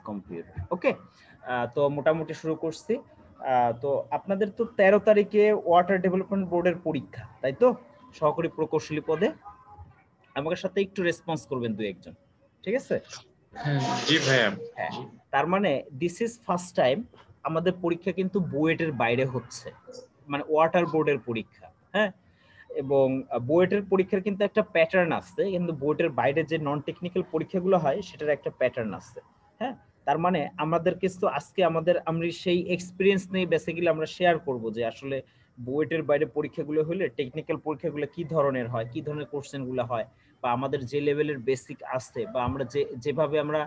Computer. ওকে, তো মোটামুটি শুরু করছি। তো আপনাদের তো 13 তারিখে ওয়াটার ডেভেলপমেন্ট বোর্ডের পরীক্ষা, তাই তো? সহকারী প্রকৌশলী পদে আমাদের সাথে একটু রেসপন্স করবেন দুই একজন, ঠিক আছে? জি ভাইয়া। হ্যাঁ, তার মানে দিস ইজ ফার্স্ট টাইম আমাদের পরীক্ষা কিন্তু বুয়েটের বাইরে হচ্ছে, মানে ওয়াটার বোর্ডের পরীক্ষা। হ্যাঁ, এবং বুয়েটের পরীক্ষার কিন্তু একটা প্যাটার্ন আছে, কিন্তু বুয়েটের বাইরে যে নন টেকনিক্যাল পরীক্ষাগুলো হয় সেটার একটা প্যাটার্ন আছে। হ্যাঁ, তার মানে আমাদের কিন্তু আজকে আমরা সেই এক্সপিরিয়েন্স নিয়ে বেসিক্যালি আমরা শেয়ার করব যে আসলে বুয়েটের বাইরে পরীক্ষাগুলো হলে টেকনিক্যাল পরীক্ষাগুলো কি ধরনের হয়, কি ধরনের কোশ্চেনগুলো হয়, বা আমাদের যে লেভেলের বেসিক আছে বা আমরা যেভাবে আমরা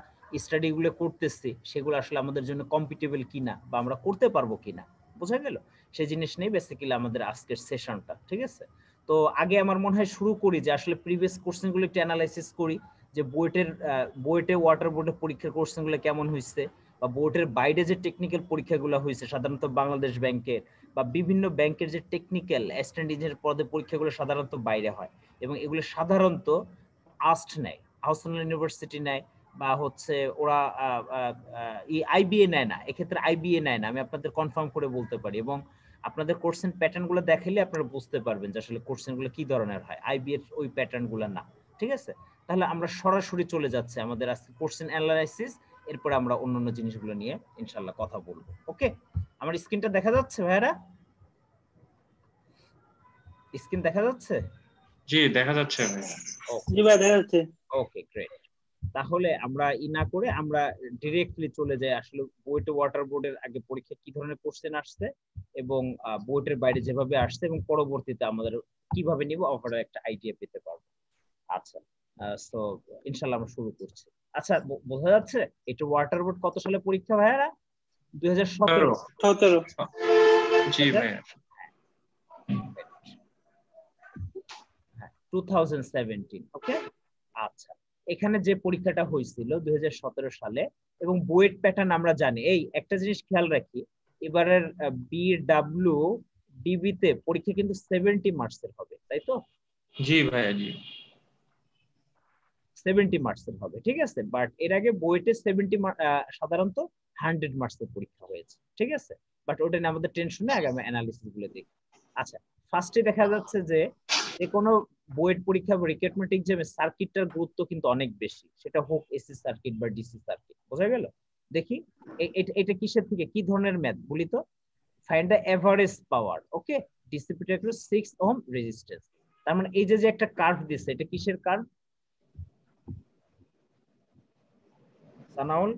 স্টাডিগুলো করতেছি সেগুলো আসলে আমাদের জন্য কম্পিটেবল কিনা বা আমরা করতে পারবো কিনা, বোঝা গেল? সেই জিনিস নিয়ে বেসিক্যালি আমাদের আজকের সেশনটা, ঠিক আছে? তো আগে আমার মনে হয় শুরু করি যে আসলে প্রিভিয়াস কোশ্চেনগুলো একটু অ্যানালাইসিস করি যে বুয়েটে ওয়াটার বোর্ডের পরীক্ষার কোশ্চেনগুলো কেমন হয়েছে, বা বোর্ডের বাইরে যে টেকনিক্যাল পরীক্ষাগুলো হয়েছে সাধারণত বাংলাদেশ ব্যাংকের বা বিভিন্ন ব্যাংকের যে টেকনিক্যাল অ্যাসিস্ট্যান্ট ইঞ্জিনিয়ার পদে পরীক্ষাগুলো সাধারণত বাইরে হয়, এবং এগুলো সাধারণত আস্ট নেয়, হাউসিং ইউনিভার্সিটি নেয়, বা হচ্ছে ওরা আইবিএ নেয় না, এক্ষেত্রে আইবিএ নেয় না, আমি আপনাদের কনফার্ম করে বলতে পারি। এবং আপনাদের কোশ্চেন প্যাটার্ন গুলো দেখালে আপনারা বুঝতে পারবেন যে আসলে কোশ্চেন গুলো কি ধরনের হয়, আইবি এর ওই প্যাটার্ন গুলো না, ঠিক আছে? তাহলে আমরা সরাসরি চলে যাচ্ছে আমাদের আজকে কোশ্চেন অ্যানালাইসিস, এরপরে আমরা অন্যান্য জিনিসগুলো নিয়ে ইনশাআল্লাহ কথা বলবো। ওকে, আমার স্ক্রিনটা দেখা যাচ্ছে ভাইরা? স্ক্রিন দেখা যাচ্ছে? জি দেখা যাচ্ছে জি ভাই দেখা যাচ্ছে। Okay great. তাহলে আমরা না করে আমরা ডিরেক্টলি চলে যাই আসলে বুয়েট ওয়াটার বোর্ডের আগে পরীক্ষা কি ধরনের কোশ্চেন আসছে এবং বুয়েটের বাইরে যেভাবে আসছে এবং পরবর্তীতে আমাদের কিভাবে নিব ওভারঅল একটা আইডিয়া পেতে পারবো। আচ্ছা, সো ইনশাআল্লাহ আমরা শুরু করছি। আচ্ছা, বোঝা যাচ্ছে এটা ওয়াটার বোর্ড কত সালে পরীক্ষা ভাইয়ারা? 2017। 17। জি ভাইয়া। 2017। ওকে, আচ্ছা, এখানে যে পরীক্ষাটা হয়েছিল 2017 সালে এবং বুয়েট প্যাটার্ন আমরা জানি। এই একটা জিনিস খেয়াল রাখি, এবারের বিডব্লিউ ডিবি তে পরীক্ষা কিন্তু 70 মার্কসের হবে, তাই তো? জি ভাইয়া জি। 70 মার্কসের হবে, ঠিক আছে? বাট এর আগে বুয়েটে সাধারণত 100 মার্কসের পরীক্ষা হয়েছে, ঠিক আছে? বাট ওটা নিয়ে আমাদের টেনশন নেই, আগে আমি অ্যানালিসিস গুলো দেখি। আচ্ছা, ফার্স্টে দেখা যাচ্ছে যে কোনো বুয়েট পরীক্ষা বা রিক্রুটমেন্ট এক্সামে সার্কিটটার গুরুত্ব কিন্তু অনেক বেশি, সেটা হোক এসি সার্কিট বা ডিসি সার্কিট, বোঝা গেল? দেখি এটা কিসের থেকে কি ধরনের ম্যাথ বলি তো? Find the average power, okay, dissipated to 6 ohm resistance. তার মানে এই যে একটা কার্ভ দিছে, এটা কিসের কার্ভ সানাউল?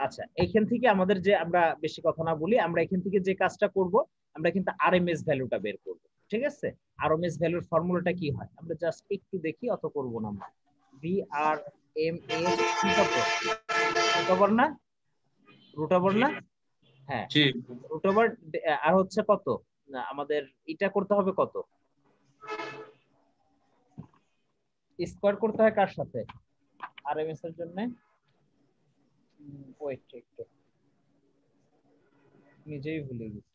আচ্ছা, এইখান থেকে আমাদের যে আমরা বেশি কথা না বলি, আমরা এখান থেকে যে কাজটা করব, আমরা কিন্তু আরএমএস ভ্যালুটা বের করব, ঠিক আছে? আরএমএস ভ্যালুর ফর্মুলাটা কি হয় আমরা জাস্ট একটু দেখি, অত করব না আমরা। ভিআরএমএস রুট ওভার না, রুট ওভার না? হ্যাঁ, জি রুট ওভার। আর হচ্ছে কত আমাদের এটা করতে হবে, কত স্কয়ার করতে হয় কার সাথে আরএমএস এর জন্য? ওয়েট একটু, নিজেই ভুলে গেছি।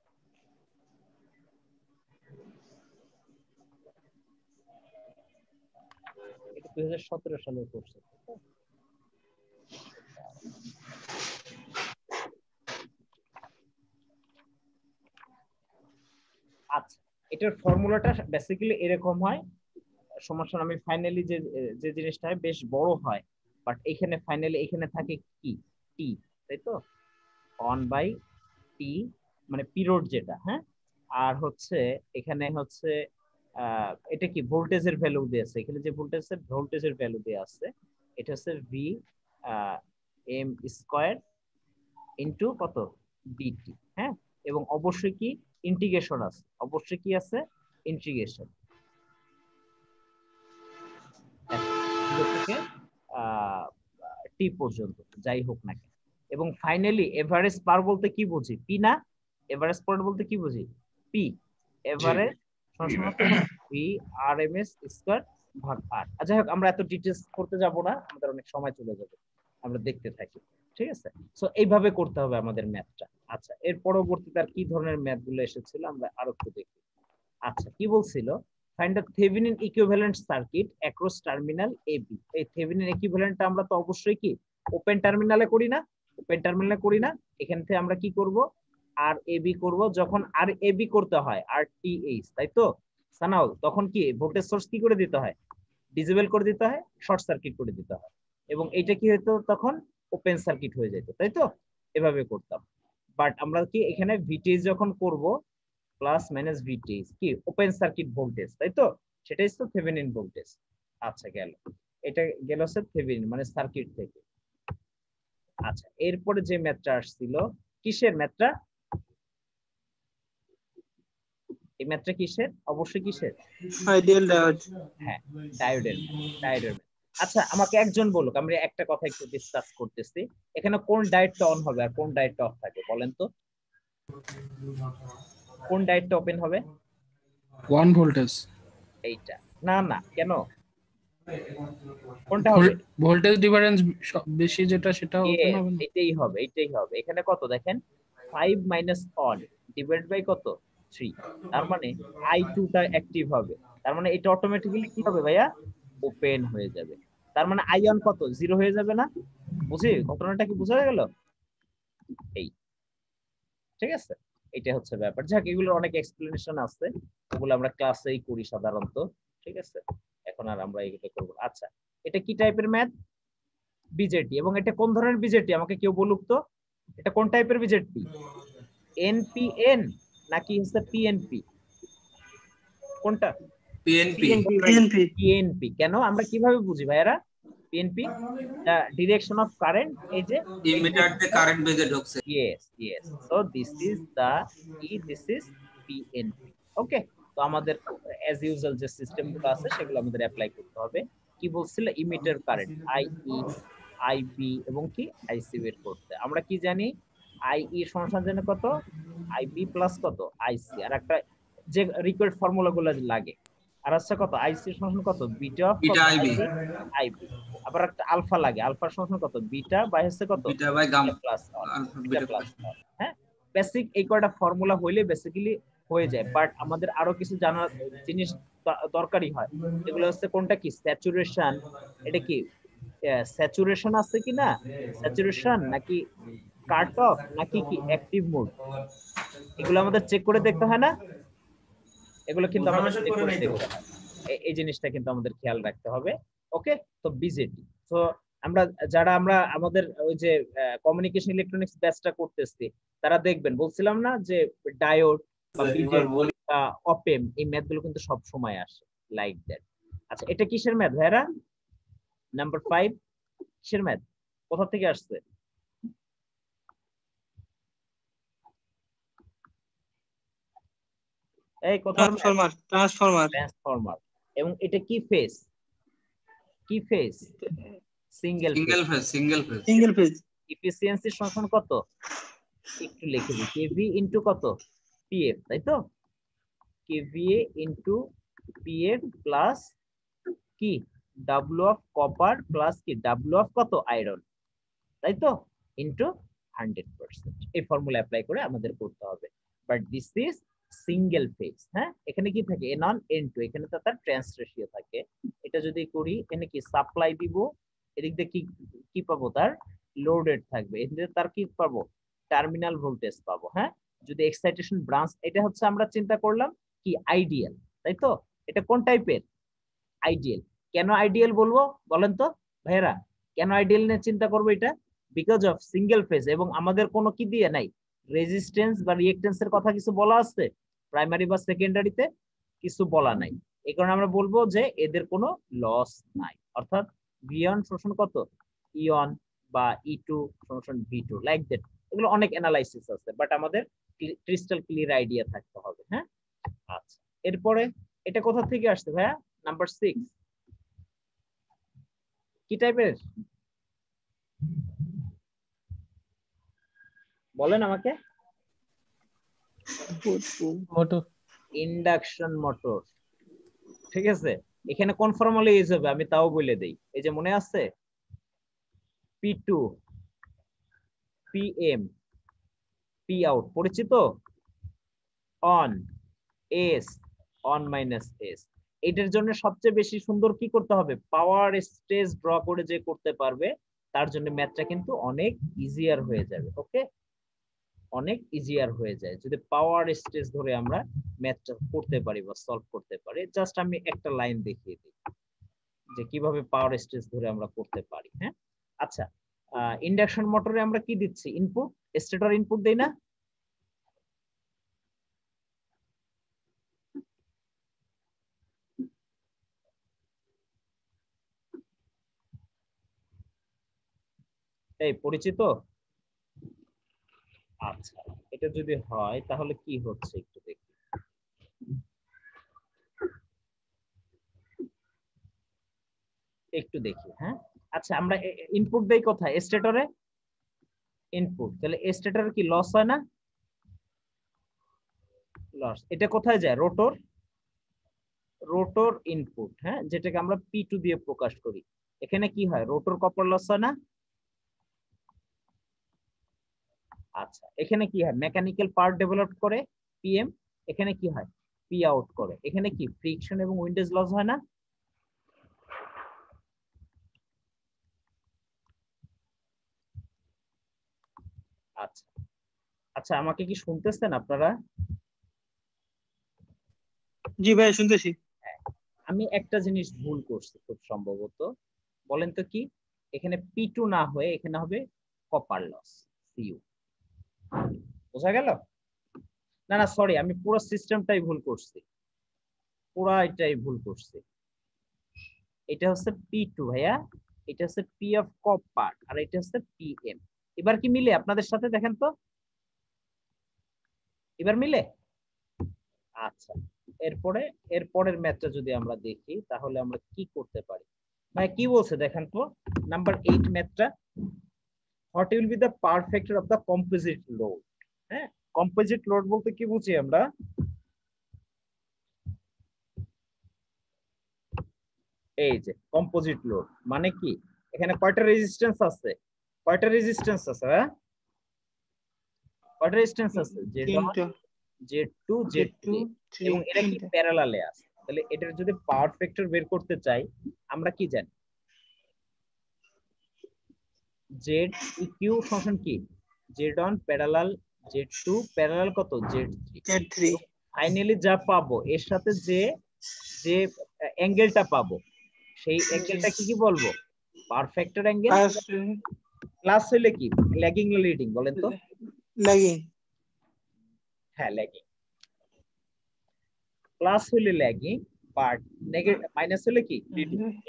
এটা 2017 সালে করছে। আচ্ছা, এটার ফর্মুলাটা বেসিক্যালি এরকম হয়, সমস্যা আমি ফাইনালি যে জিনিসটা বেশ বড় হয়, বাট এখানে ফাইনালি এখানে থাকে কি টি, তাই তো? 1/t, মানে পিরিয়ড যেটা, হ্যাঁ। আর হচ্ছে এখানে হচ্ছে এটা কি ভোল্টেজের ভ্যালু দিয়ে আছে, এখানে যে ভোল্টেজের ভ্যালু দিয়ে আছে এটা হচ্ছে ভি এম স্কয়ার ইনটু কত ডিটি, হ্যাঁ। এবং অবশ্যই কি ইন্টিগ্রেশন আছে, অবশ্যই কি আছে ইন্টিগ্রেশন থেকে টি পর্যন্ত যাই হোক না কেন। এবং ফাইনালি এভারেজ পার বলতে কি বুঝি? পি না? এভারেজ পার বলতে কি বুঝি? P. Average P RMS square ভাগ আর। যাই হোক, আমরা এত ডিটেইলস করতে যাব না, আমাদের অনেক সময় চলে যাবে, আমরা দেখতে থাকি, ঠিক আছে? সো এইভাবে করতে হবে আমাদের ম্যাথটা। আচ্ছা, এর পরবর্তীতে আর কি ধরনের ম্যাথ গুলো এসেছিল আমরা আরো একটু দেখি। আচ্ছা, কি বলছিল? Find the Thevenin equivalent circuit across terminal AB। এই থেভেনিন ইকুইভ্যালেন্টটা আমরা তো অবশ্যই কি ওপেন টার্মিনালে করি না, ওপেন টার্মিনালে করি না। এখান থেকে আমরা কি করব, আর AB করব। যখন আর AB করতে হয় RTH, তাই তো সানাউল, তখন কি ভোল্টেজ সোর্স কি করে দিতে হয়, ডিসেবল করে দিতে হয়, শর্ট সার্কিট করে দিতে হয়, এবং এটা কি হতো তখন ওপেন সার্কিট হয়ে যেত, তাই তো এভাবে করতাম। বাট আমরা কি এখানে ভিটিএস যখন করব প্লাস মাইনাস ভিটিএস কি ওপেন সার্কিট ভোল্টেজ, তাই তো সেটাই তো থেভেনিন ভোল্টেজ। আচ্ছা গেল, এটা গেল হচ্ছে থেভেনিন মানে সার্কিট থেকে। আচ্ছা এরপরে যে ম্যাথটা আসছিল, কিসের ম্যাথটা, এই ম্যাথটা কিসের, অবশ্যই কিসের, আইডিয়াল ডায়োড। হ্যাঁ ডায়োডের, ডায়োডের। আচ্ছা আমাকে একজন বলুক, আমরা একটা কথা একটু ডিসকাস করতেছি, এখানে কোন ডায়োডটা অন হবে আর কোন ডায়োডটা অফ থাকবে বলেন তো, কোন ডায়োডটা ওপেন হবে? 1 ভোল্টেজ। এইটা না না, কেন কোনটা হবে? ভোল্টেজ ডিফারেন্স বেশি যেটা সেটা ওপেন হবে না। এটাই হবে, এটাই হবে। এখানে কত দেখেন 5 মাইনাস অন ডিভাইড বাই কত 3, তার মানে I2 টা অ্যাক্টিভ হবে, তার মানে এটা অটোমেটিক্যালি কি হবে ভাইয়া, ওপেন হয়ে যাবে। তার মানে I অন কত 0 হয়ে যাবে না, বুঝি ঘটনাটা কি বোঝা গেল? এই ঠিক আছে, এটা হচ্ছে ব্যাপার। যাক এগুলোর অনেক এক্সপ্লেনেশন আছে, ওগুলো আমরা ক্লাসেই করি সাধারণত, ঠিক আছে, এখন আর আমরা এগুলো করব। আচ্ছা এটা কি টাইপের ম্যাথ, বিজেটি, এবং এটা কোন ধরনের বিজেটি আমাকে কেউ বলুক তো, এটা কোন টাইপের বিজেটি, এনপিএন নাকি হচ্ছে পিএনপি, কোনটা? পিএনপি। পিএনপি কেন আমরা কিভাবে বুঝি ভাইরা, পিএনপি ডিরেকশন অফ কারেন্ট, এই যে ইমিটার তে কারেন্ট বেজে ঢুকছে। yes yes, so this is the this is PNP, okay। তো আমাদের as usual যে সিস্টেম গুলো আছে সেগুলো আমাদের অ্যাপ্লাই করতে হবে। কি বলছিল, ইমিটার কারেন্ট IE IB এবং কি IC বের করতে। আমরা কি জানি, IE সমান জানি কত, IB প্লাস কত IC, আর একটা যে রিকোয়ার্ড ফর্মুলা গুলো লাগে, আর আছে কত IC সমান কত beta of beta IB. IB, আবার একটা আলফা লাগে, আলফা সমান কত বিটা বাই হচ্ছে কত beta by gamma plus beta plus. হ্যাঁ বেসিক এই কয়টা ফর্মুলা হইলে বেসিক্যালি হয়ে যায়, বাট আমাদের আরো কিছু জানার জিনিস দরকারি হয়। এগুলো হচ্ছে কোনটা কি স্যাচুরেশন, এটা কি স্যাচুরেশন আছে কি না, স্যাচুরেশন নাকি কাট অফ নাকি কি অ্যাক্টিভ মোড, এগুলো আমাদের চেক করে দেখতে হয় না, এগুলো কিন্তু আমাদের চেক করে দেখতে হয়। এই জিনিসটা কিন্তু আমাদের খেয়াল রাখতে হবে, ওকে। তো বিজেটি, তো আমরা যারা আমরা আমাদের ওই যে কমিউনিকেশন ইলেকট্রনিক্স ব্যাচটা করতেছি, তারা দেখবেন বলছিলাম না যে ডায়োড বা বিজেটি বা অপেম, এই ম্যাথ গুলো কিন্তু সব সময় আসে লাইক দ্যাট। আচ্ছা এটা কিসের ম্যাথ ভাইরা, নাম্বার 5 কিসের ম্যাথ, কোথা থেকে আসছে? এই কোথা, ট্রান্সফরমার। এবং এটা কি ফেজ, কি ফেজ, সিঙ্গেল ফেজ। এফিসিয়েন্সি সমান কত, একটু লিখে দিই, কেভি ইনটু কত পিএফ, তাই তো কেভিএ ইনটু পিএফ প্লাস কি ডাব্লিউ অফ কপার প্লাস কি ডাব্লিউ অফ কত আয়রন, তাই তো ইনটু 100%। এই ফর্মুলা অ্যাপ্লাই করে আমাদের করতে হবে। But this is single phase, হ্যাঁ এখানে কি থাকে N1 N2, এখানে তো তার ট্রান্স রেশিও থাকে। এটা যদি করি এখানে কি সাপ্লাই দিব, এদিক দিয়ে কি কি পাবো, তার লোডেড থাকবে, এদিকে তার কি পাবো, টার্মিনাল ভোল্টেজ পাবো। হ্যাঁ যদি এক্সাইটেশন ব্রাঞ্চ, এটা হচ্ছে আমরা চিন্তা করলাম কি আইডিয়াল, তাই তো এটা কোন টাইপের, আইডিয়াল। কেন আইডিয়াল বলবো বলেন তো ভাইয়েরা, কেন আইডিয়াল নিয়ে চিন্তা করবো, এটা বিকজ অফ সিঙ্গেল ফেজ, এবং আমাদের কোনো কি দিয়ে নাই, রেজিস্ট্যান্স বা রিঅ্যাকট্যান্সের কথা কিছু বলা আছে প্রাইমারি বা সেকেন্ডারিতে, কিছু বলা নাই। এই কারণে আমরা বলবো যে এদের কোনো লস নাই, অর্থাৎ V1 শোষণ কত E1 বা E2 শোষণ V2 লাইক দ্যাট। এগুলো অনেক অ্যানালাইসিস আছে, বাট আমাদের ক্রিস্টাল ক্লিয়ার আইডিয়া থাকতে হবে। হ্যাঁ আচ্ছা এরপরে এটা কোথা থেকে আসছে ভাইয়া, নাম্বার 6 কি টাইপের বলেন আমাকে, ইন্ডাকশন মোটর, ঠিক আছে। এখানে কোন ফর্মুলা ইউজ হবে আমি তাও বলে দেই, এই যে মনে আছে P2 PM P out পরিচিত, on S on minus S, এটার জন্য সবচেয়ে বেশি সুন্দর কি করতে হবে, পাওয়ার স্টেজ ড্র করে যে করতে পারবে তার জন্য ম্যাথটা কিন্তু অনেক ইজিয়ার হয়ে যাবে। ওকে, অনেক ইজিয়ার হয়ে যায় যদি পাওয়ার স্টেজ ধরে আমরা ম্যাথটা করতে পারি বা সলভ করতে পারি। জাস্ট আমি একটা লাইন দেখিয়ে দিই যে কিভাবে পাওয়ার স্টেজ ধরে আমরা করতে পারি। হ্যাঁ, আচ্ছা, ইন্ডাকশন মোটরে আমরা কি দিচ্ছি, ইনপুট, স্টেটর ইনপুট দেই না? এই পরিচিত? আচ্ছা, এটা যদি হয় তাহলে কি হচ্ছে একটু দেখি। একটু দেখি। হ্যাঁ, আচ্ছা, আমরা ইনপুট দেই কোথায়, স্টেটরে ইনপুট, তাহলে স্টেটরে কি লস হয় না? লস। এটা কোথায় যায়, রোটর, রোটর ইনপুট। হ্যাঁ, যেটাকে আমরা P2 দিয়ে প্রকাশ করি। এখানে কি হয়, রোটর কপার লস হয় না? আচ্ছা, এখানে কি হয়, মেকানিক্যাল পার্ট ডেভেলপ করে PM, এখানে কি হয়, P আউট করে। এখানে কি ফ্রিকশন এবং উইন্ডেজ লস হয় না? আচ্ছা আচ্ছা, আমাকে কি শুনতেছেন আপনারা? জি ভাই শুনতেছি। আমি একটা জিনিস ভুল করছি খুব সম্ভবত, বলেন তো কি, এখানে P2 না হয়ে এখানে হবে কপার লস, CU। বোঝা গেল? না না, সরি, আমি পুরো সিস্টেমটাই ভুল করছি, পুরো এটাই ভুল করছি। এটা হচ্ছে P2 ভাইয়া, এটা হচ্ছে P অফ কপার, আর এটা হচ্ছে PM। এবার কি মিলে আপনাদের সাথে, দেখেন তো, এবার মিলে? আচ্ছা, এরপরের ম্যাথটা যদি আমরা দেখি তাহলে আমরা কি করতে পারি। ভাই কি বলছে দেখেন তো, নাম্বার 8 ম্যাথটা, what will be the power factor of the composite load. হ্যাঁ, কম্পোজিট লোড বলতে কি বুঝি আমরা, এই যে কম্পোজিট লোড মানে কি, এখানে কয়টা রেজিস্ট্যান্স আছে, কয়টা রেজিস্ট্যান্স আছে, হ্যাঁ কয়টা রেজিস্ট্যান্স আছে, Z1 Z2 Z3, এবং এটা কি প্যারালালে আছে। তাহলে এটার যদি পাওয়ার ফ্যাক্টর বের করতে চাই আমরা কি জানি, ZEQ ফাংশন কি, Z1 প্যারালাল Z2 প্যারালাল কত, Z3। ফাইনালি যা পাবো এর সাথে যে যে অ্যাঙ্গেলটা পাবো সেই অ্যাঙ্গেলটা কি বলবো, পাওয়ার ফ্যাক্টর অ্যাঙ্গেল। প্লাস হইলে কি, ল্যাগিং না লিডিং বলেন তো? ল্যাগিং। হ্যাঁ, ল্যাগিং। প্লাস হইলে ল্যাগিং, বাট মাইনাস হলে কি,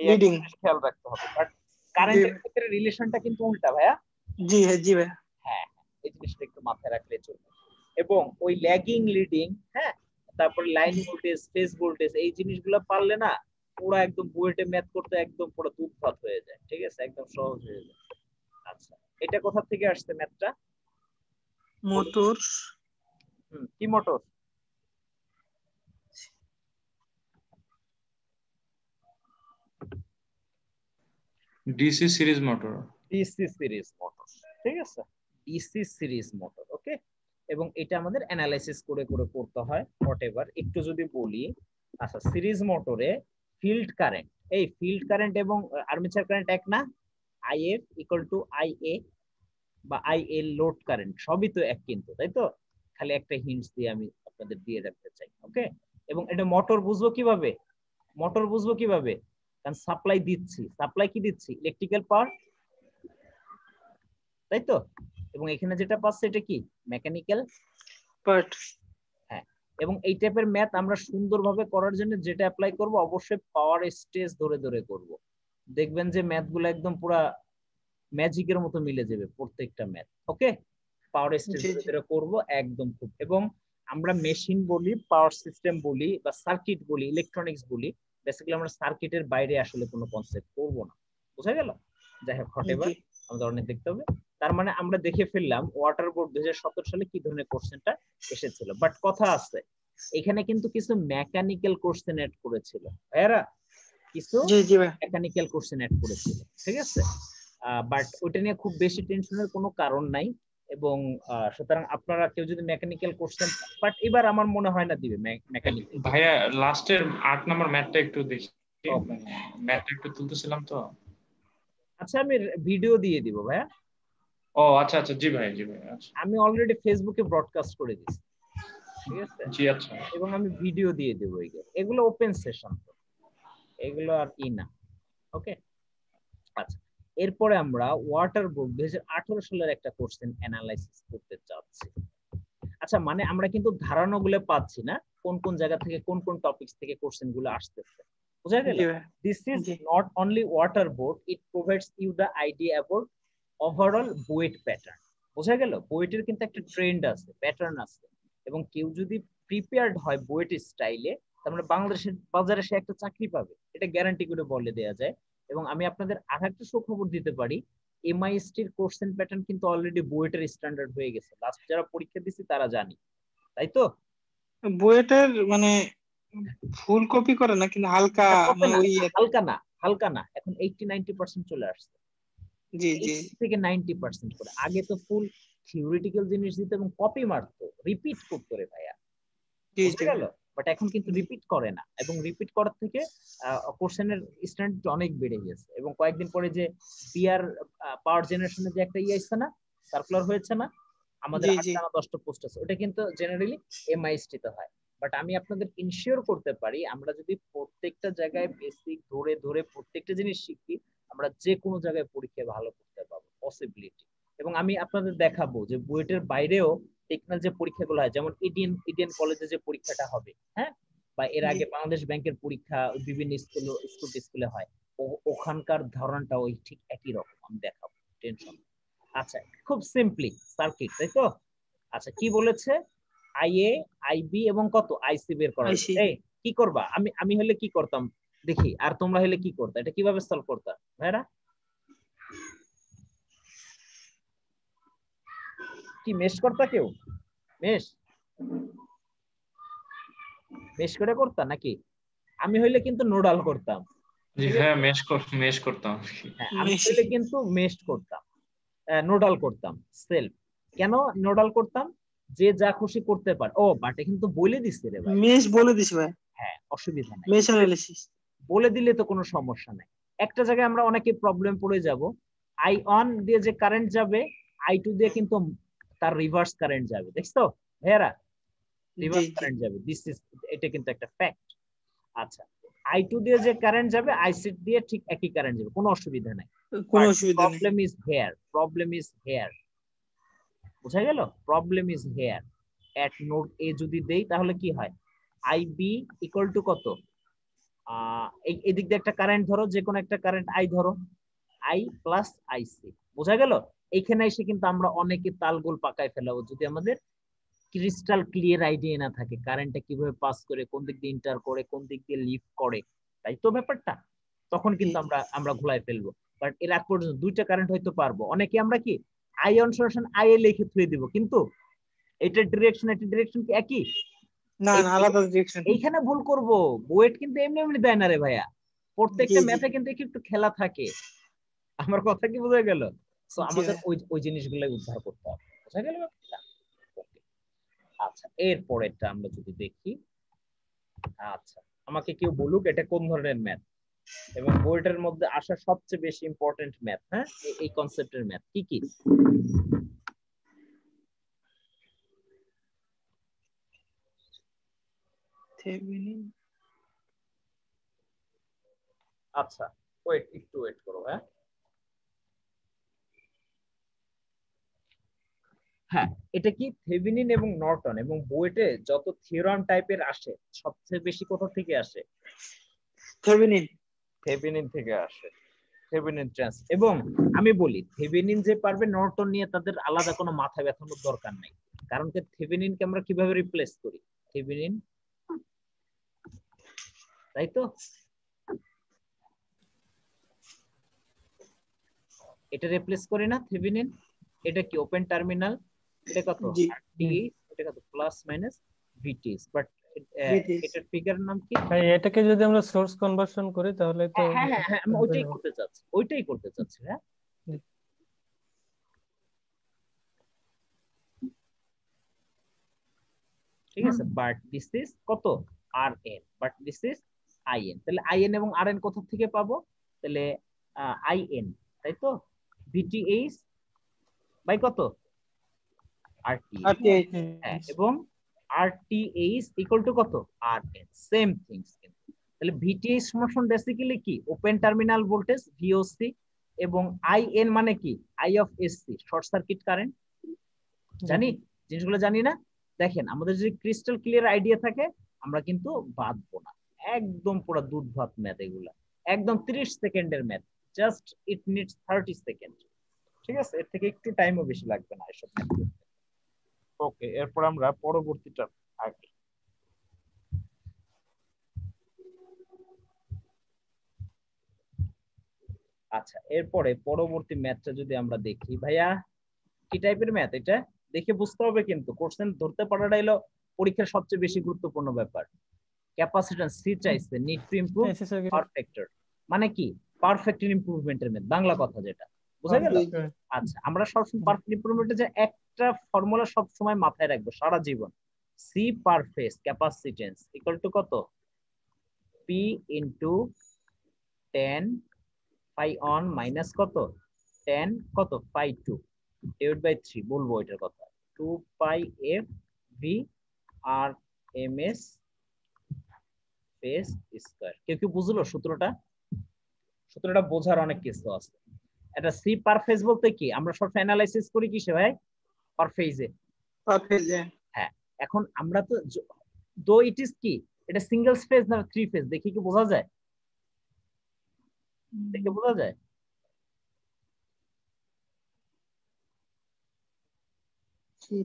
লিডিং। খেয়াল রাখতে হবে। বাট কারেন্টের ক্ষেত্রে রিলেশনটা কিন্তু উল্টা ভাইয়া। জি হ্যাঁ, জি ভাই। হ্যাঁ, এই জিনিসটা একটু মাথায় রাখলে চলবে। এবং ওই ল্যাগিং লিডিং, হ্যাঁ, তারপর লাইন ভোল্টেজ, ফেজ ভোল্টেজ, এই জিনিসগুলো পারলে না পুরো একদম বুয়েটে ম্যাথ করতে একদম পুরো দুধভাত হয়ে যায়। ঠিক আছে, একদম সহজ হয়ে যায়। আচ্ছা, এটা কোথা থেকে আসছে ম্যাথটা? মোটর। কি motor? DC series motor. DC series motor, ঠিক আছে, ডিসি সিরিজ মোটর। ওকে, এবং এটা আমাদের অ্যানালাইসিস করে করে করতে হয় হোয়াটএভার। একটু যদি বলি, আচ্ছা, সিরিজ মোটরে ফিল্ড কারেন্ট, এই ফিল্ড কারেন্ট এবং আর্মেচার কারেন্ট এক না, IF ইকুয়াল টু IA বা IL লোড কারেন্ট সবই তো এক কিন্তু, তাই তো? খালি একটা হিন্টস দিয়ে আমি আপনাদের দিয়ে রাখতে চাই। ওকে, এবং এটা মোটর বুঝবো কিভাবে, মোটর বুঝবো কিভাবে, কারণ সাপ্লাই দিচ্ছি, সাপ্লাই কি দিচ্ছি, ইলেকট্রিক্যাল পাওয়ার, তাই তো? এবং এখানে যেটা পাচ্ছে এটা কি, মেকানিক্যাল পার্ট। হ্যাঁ, এবং এই টাইপের ম্যাথ আমরা সুন্দরভাবে করার জন্য যেটা অ্যাপ্লাই করব, অবশ্যই পাওয়ার স্টেজ ধরে ধরে করব। দেখবেন যে ম্যাথগুলো একদম পুরা ম্যাজিকের মতো মিলে যাবে প্রত্যেকটা ম্যাথ। ওকে, পাওয়ার স্টেজ ধরে ধরে করব একদম খুব। এবং আমরা মেশিন বলি, পাওয়ার সিস্টেম বলি, বা সার্কিট বলি, ইলেকট্রনিক্স বলি, বেসিক্যালি আমরা সার্কিটের বাইরে আসলে কোনো কনসেপ্ট করব না। বুঝা গেল? যাই হোক, হোয়াটএভার, আমাদের অনেক দেখতে হবে। তার মানে আমরা দেখে ফেললাম ওয়াটার বোর্ড 2017 সালে কি ধরনের কোশ্চেনটা এসেছিল। বাট কথা আছে, এখানে কিন্তু কিছু মেকানিক্যাল কোশ্চেন অ্যাড করেছিল, এরা কিছু মেকানিক্যাল কোশ্চেন অ্যাড করেছিল, ঠিক আছে? বাট ওইটা নিয়ে খুব বেশি টেনশনের কোনো কারণ নাই। এবং সুতরাং আপনারা কেউ যদি মেকানিক্যাল কোশ্চেন, বাট এবার আমার মনে হয় না দিবে মেকানিক্যাল। ভাইয়া লাস্টের 8 নম্বর ম্যাথটা একটু দেখি, ম্যাথটা একটু তুলতেছিলাম তো। আচ্ছা আমি ভিডিও দিয়ে দিব ভাইয়া। ও আচ্ছা আচ্ছা, জি ভাই আচ্ছা। আমি অলরেডি ফেসবুকে ব্রডকাস্ট করে দিয়েছি, ঠিক আছে? জি আচ্ছা। এবং আমি ভিডিও দিয়ে দেবো। এগুলো ওপেন সেশন, তো এগুলো আর কি না। ওকে আচ্ছা, এরপরে আমরা ওয়াটার বোর্ড 2018 সালের একটা কোশ্চেন অ্যানালাইসিস করতে চাচ্ছি। আচ্ছা মানে আমরা কিন্তু ধারণাগুলো পাচ্ছি না কোন কোন জায়গা থেকে কোন কোন টপিকস থেকে কোশ্চেন গুলো আসতেছে, বুঝা গেল? This is not only water board, it provides you the idea about overall BUET pattern. বোঝা গেল? বুয়েটের কিন্তু একটা ট্রেন্ড আছে, প্যাটার্ন আছে, এবং কেউ যদি প্রিপেয়ার্ড হয় বুয়েট স্টাইলে, তার মানে বাংলাদেশের বাজারে সে একটা চাকরি পাবে, এটা গ্যারান্টি করে বলে দেওয়া যায়। এবং আমি আপনাদের আরেকটা সুখবর দিতে পারি, এমআইএসটির কোশ্চেন প্যাটার্ন কিন্তু অলরেডি বুয়েটের স্ট্যান্ডার্ড হয়ে গেছে। লাস্ট যারা পরীক্ষা দিছি তারা জানি, তাই তো? বুয়েটের মানে ফুল কপি করে না, কিন্তু হালকা হালকা না, এখন 80-90% চলে আসছে। জি জি থেকে 90% করে। আগে তো ফুল থিওরিটিক্যাল জিনিস দিত এবং কপি মারতো, রিপিট করতো রে ভাইয়া, বুঝতে গেল? বাট এখন কিন্তু রিপিট করে না, এবং রিপিট করার থেকে কোশ্চেনের স্ট্যান্ডার্ড অনেক বেড়ে গেছে। এবং কয়েকদিন পরে যে বিআর পাওয়ার জেনারেশনের যে একটা আসছে না, সার্কুলার হয়েছে না, আমাদের 8টা না 10টা পোস্ট আছে, ওটা কিন্তু জেনারেলি এমআইএসটি তে হয়। বাট আমি আপনাদের ইনশিওর করতে পারি, আমরা যদি প্রত্যেকটা জায়গায় বেসিক ধরে ধরে প্রত্যেকটা জিনিস শিখি, আমরা যে কোনো জায়গায় পরীক্ষা ভালো করতে পারবো, পসিবিলিটি। এবং আমি আপনাদের দেখাবো যে বুয়েটের বাইরেও টেকনিক্যাল যে পরীক্ষাগুলো হয়, যেমন ইডিএন কলেজে যে পরীক্ষাটা হবে, হ্যাঁ, বা এর আগে বাংলাদেশ ব্যাংকের পরীক্ষা বিভিন্ন স্কুলে হয়, ওখানকার ধরনটা ওই ঠিক একই রকম আমি দেখাবো, টেনশন। আচ্ছা খুব সিম্পলি সার্কিট, তাই তো? আচ্ছা কি বলেছে? আইএ, আইবি এবং কত আইসি বের করা। এই কি করবা? আমি হলে কি করতাম দেখি, আর তোমরা হলে কি করতে? এটা কিভাবে সলভ করতে ভাইরা? কি মেশ করতা কেউ? মেশ করে করতা নাকি? আমি হইলে কিন্তু নোডাল করতাম। জি হ্যাঁ, মেশ করতাম। হ্যাঁ আমি হইলে কিন্তু মেশ করতাম, নোডাল করতাম সেলফ। কেন নোডাল করতাম? যে যা খুশি করতে পারে। ও বাট কিন্তু বলে দিছে রে ভাই, মেশ বলে দিছে ভাই। হ্যাঁ অসুবিধা নাই, মেশ অ্যানালিসিস বলে দিলে তো কোনো সমস্যা নাই। একটা জায়গায় আমরা অনেকে প্রবলেম পড়ে যাব, I1 দিয়ে যে কারেন্ট যাবে, I2 দিয়ে কিন্তু তার রিভার্স কারেন্ট যাবে, দেখছো ভাইয়ারা? রিভার্স কারেন্ট যাবে, এটা কিন্তু একটা ফ্যাক্ট। আচ্ছা I2 দিয়ে যে কারেন্ট যাবে, I6 দিয়ে ঠিক একই কারেন্ট যাবে, কোনো অসুবিধা নাই। প্রবলেম ইজ হেয়ার, বুঝা গেল? Problem is here. At node A যদি দেই তাহলে কি হয়? আইবি ইকুয়াল টু কত? এই দিক দিয়ে একটা কারেন্ট ধরো, যে কোনো একটা কারেন্ট আই ধরো, আই প্লাস আইসি, বোঝা গেল? এইখানে এসে কিন্তু আমরা অনেকে তালগোল পাকায় ফেলাবো যদি আমাদের ক্রিস্টাল ক্লিয়ার আইডিয়া না থাকে কারেন্টটা কিভাবে পাস করে, কোন দিক দিয়ে ইন্টার করে, কোন দিক দিয়ে লিফট করে, তাই তো ব্যাপারটা? তখন কিন্তু আমরা ঘোলায় ফেলবো। বাট এর আগ পর্যন্ত দুইটা কারেন্ট হয়তো পারবো, অনেকে আমরা কি আইন সলিউশন আই এ লিখে থুয়ে দিব, কিন্তু এটার ডিরেকশন কি একই? না আলাদা ডিরেকশন। এইখানে ভুল করব। বুয়েট কিন্তু এমনি দেয় না রে ভাইয়া, প্রত্যেকটা ম্যাথে কিন্তু একটু খেলা থাকে। আমার কথা কি বোঝা গেল? সো আমাদের ওই জিনিসগুলো উদ্ধার করতে হবে, বোঝা গেল? আচ্ছা এরপরেরটা আমরা যদি দেখি, আচ্ছা আমাকে কেউ বলুক এটা কোন ধরনের ম্যাথ, এবং বুয়েটের মধ্যে আসা সবচেয়ে বেশি ইম্পর্টেন্ট ম্যাথ, হ্যাঁ এই কনসেপ্টের ম্যাথ কি কি? আচ্ছা একটু ওয়েট করো। হ্যাঁ এটা কি থেভেনিন এবং নর্টন, এবং বুয়েটে যত থিওরাম টাইপের আসে সবচেয়ে বেশি কোথা থেকে আসে? থেভেনিন থেকে আসে, থেভেনিন ট্রান্স। এবং আমি বলি থেভেনিন যে পারবে নর্টন নিয়ে তাদের আলাদা কোনো মাথা ব্যথানোর দরকার নাই, কারণ থেভেনিনকে আমরা কিভাবে রিপ্লেস করি? থেভেনিন, তাই তো? এটা রিপ্লেস করি না থেভেনিন? এটা কি ওপেন টার্মিনাল, এটা কত RTH, এটা কত প্লাস মাইনাস VTH। বাট এটার ফিগারের নাম কি? এটাকে যদি আমরা সোর্স কনভার্সন করি তাহলে তো হ্যাঁ আমি ওইটাই করতে চাচ্ছি, হ্যাঁ ঠিক আছে, বাট দিস ইজ কত rn, but this is in। তাহলে in এবং rn কোথা থেকে পাবো? তাহলে in, তাই তো, VTH বাই কত RTH, হ্যাঁ, এবং RTH ইকুয়াল টু কত rn, সেম থিংস কিন্তু। তাহলে VTH সমান বেসিক্যালি কি ওপেন টার্মিনাল ভোল্টেজ VOC, এবং IN মানে কি I of SC, short circuit current. জানি জিনিসগুলো জানি না? দেখেন আমাদের যদি ক্রিস্টাল ক্লিয়ার আইডিয়া থাকে আমরা কিন্তু বাদবো না, একদম পুরো দুধ ভাত ম্যাথ এগুলা, একদম 30 সেকেন্ডের math, just it needs 30 second. ঠিক আছে, এর থেকে একটু টাইমও বেশি লাগবে না এসব ম্যাথ করতে। ওকে, এরপর আমরা পরবর্তীটা আগে আচ্ছা, এরপরে পরবর্তী ম্যাথটা যদি আমরা দেখি, ভাইয়া কি টাইপের ম্যাথ এটা দেখে বুঝতে হবে, কিন্তু কোশ্চেন ধরতে পারাটাই হলো পরীক্ষার সবচেয়ে বেশি গুরুত্বপূর্ণ ব্যাপার। ক্যাপাসিট্যান্স সি চাইছে, need to improve power factor, মানে কি পারফেক্ট ইমপ্রুভমেন্টের ম্যাথ, বাংলা কথা যেটা বুঝা গেল। আচ্ছা, আমরা সবসময় পারফেক্ট ইমপ্রুভমেন্টের যে একটা ফর্মুলা সব সময় মাথায় রাখবো সারা জীবন, C per phase capacitance equal to কত P into 10 phi on minus কত 10 কত phi 2 divided by 3, বলবো এটার কথা 2 pi f v r m s phase square. কেউ কি বুঝলো সূত্রটা? সূত্রটা বোঝার অনেক কিছু আছে। এটা সি পার ফেজ বলতে কি, আমরা সব অ্যানালাইসিস করি কিসে ভাই? পার ফেজে। হ্যাঁ, এখন আমরা তো দো ইট ইজ কি, এটা সিঙ্গেল ফেজ না থ্রি ফেজ, দেখি কি বোঝা যায়? দেখে বোঝা যায়?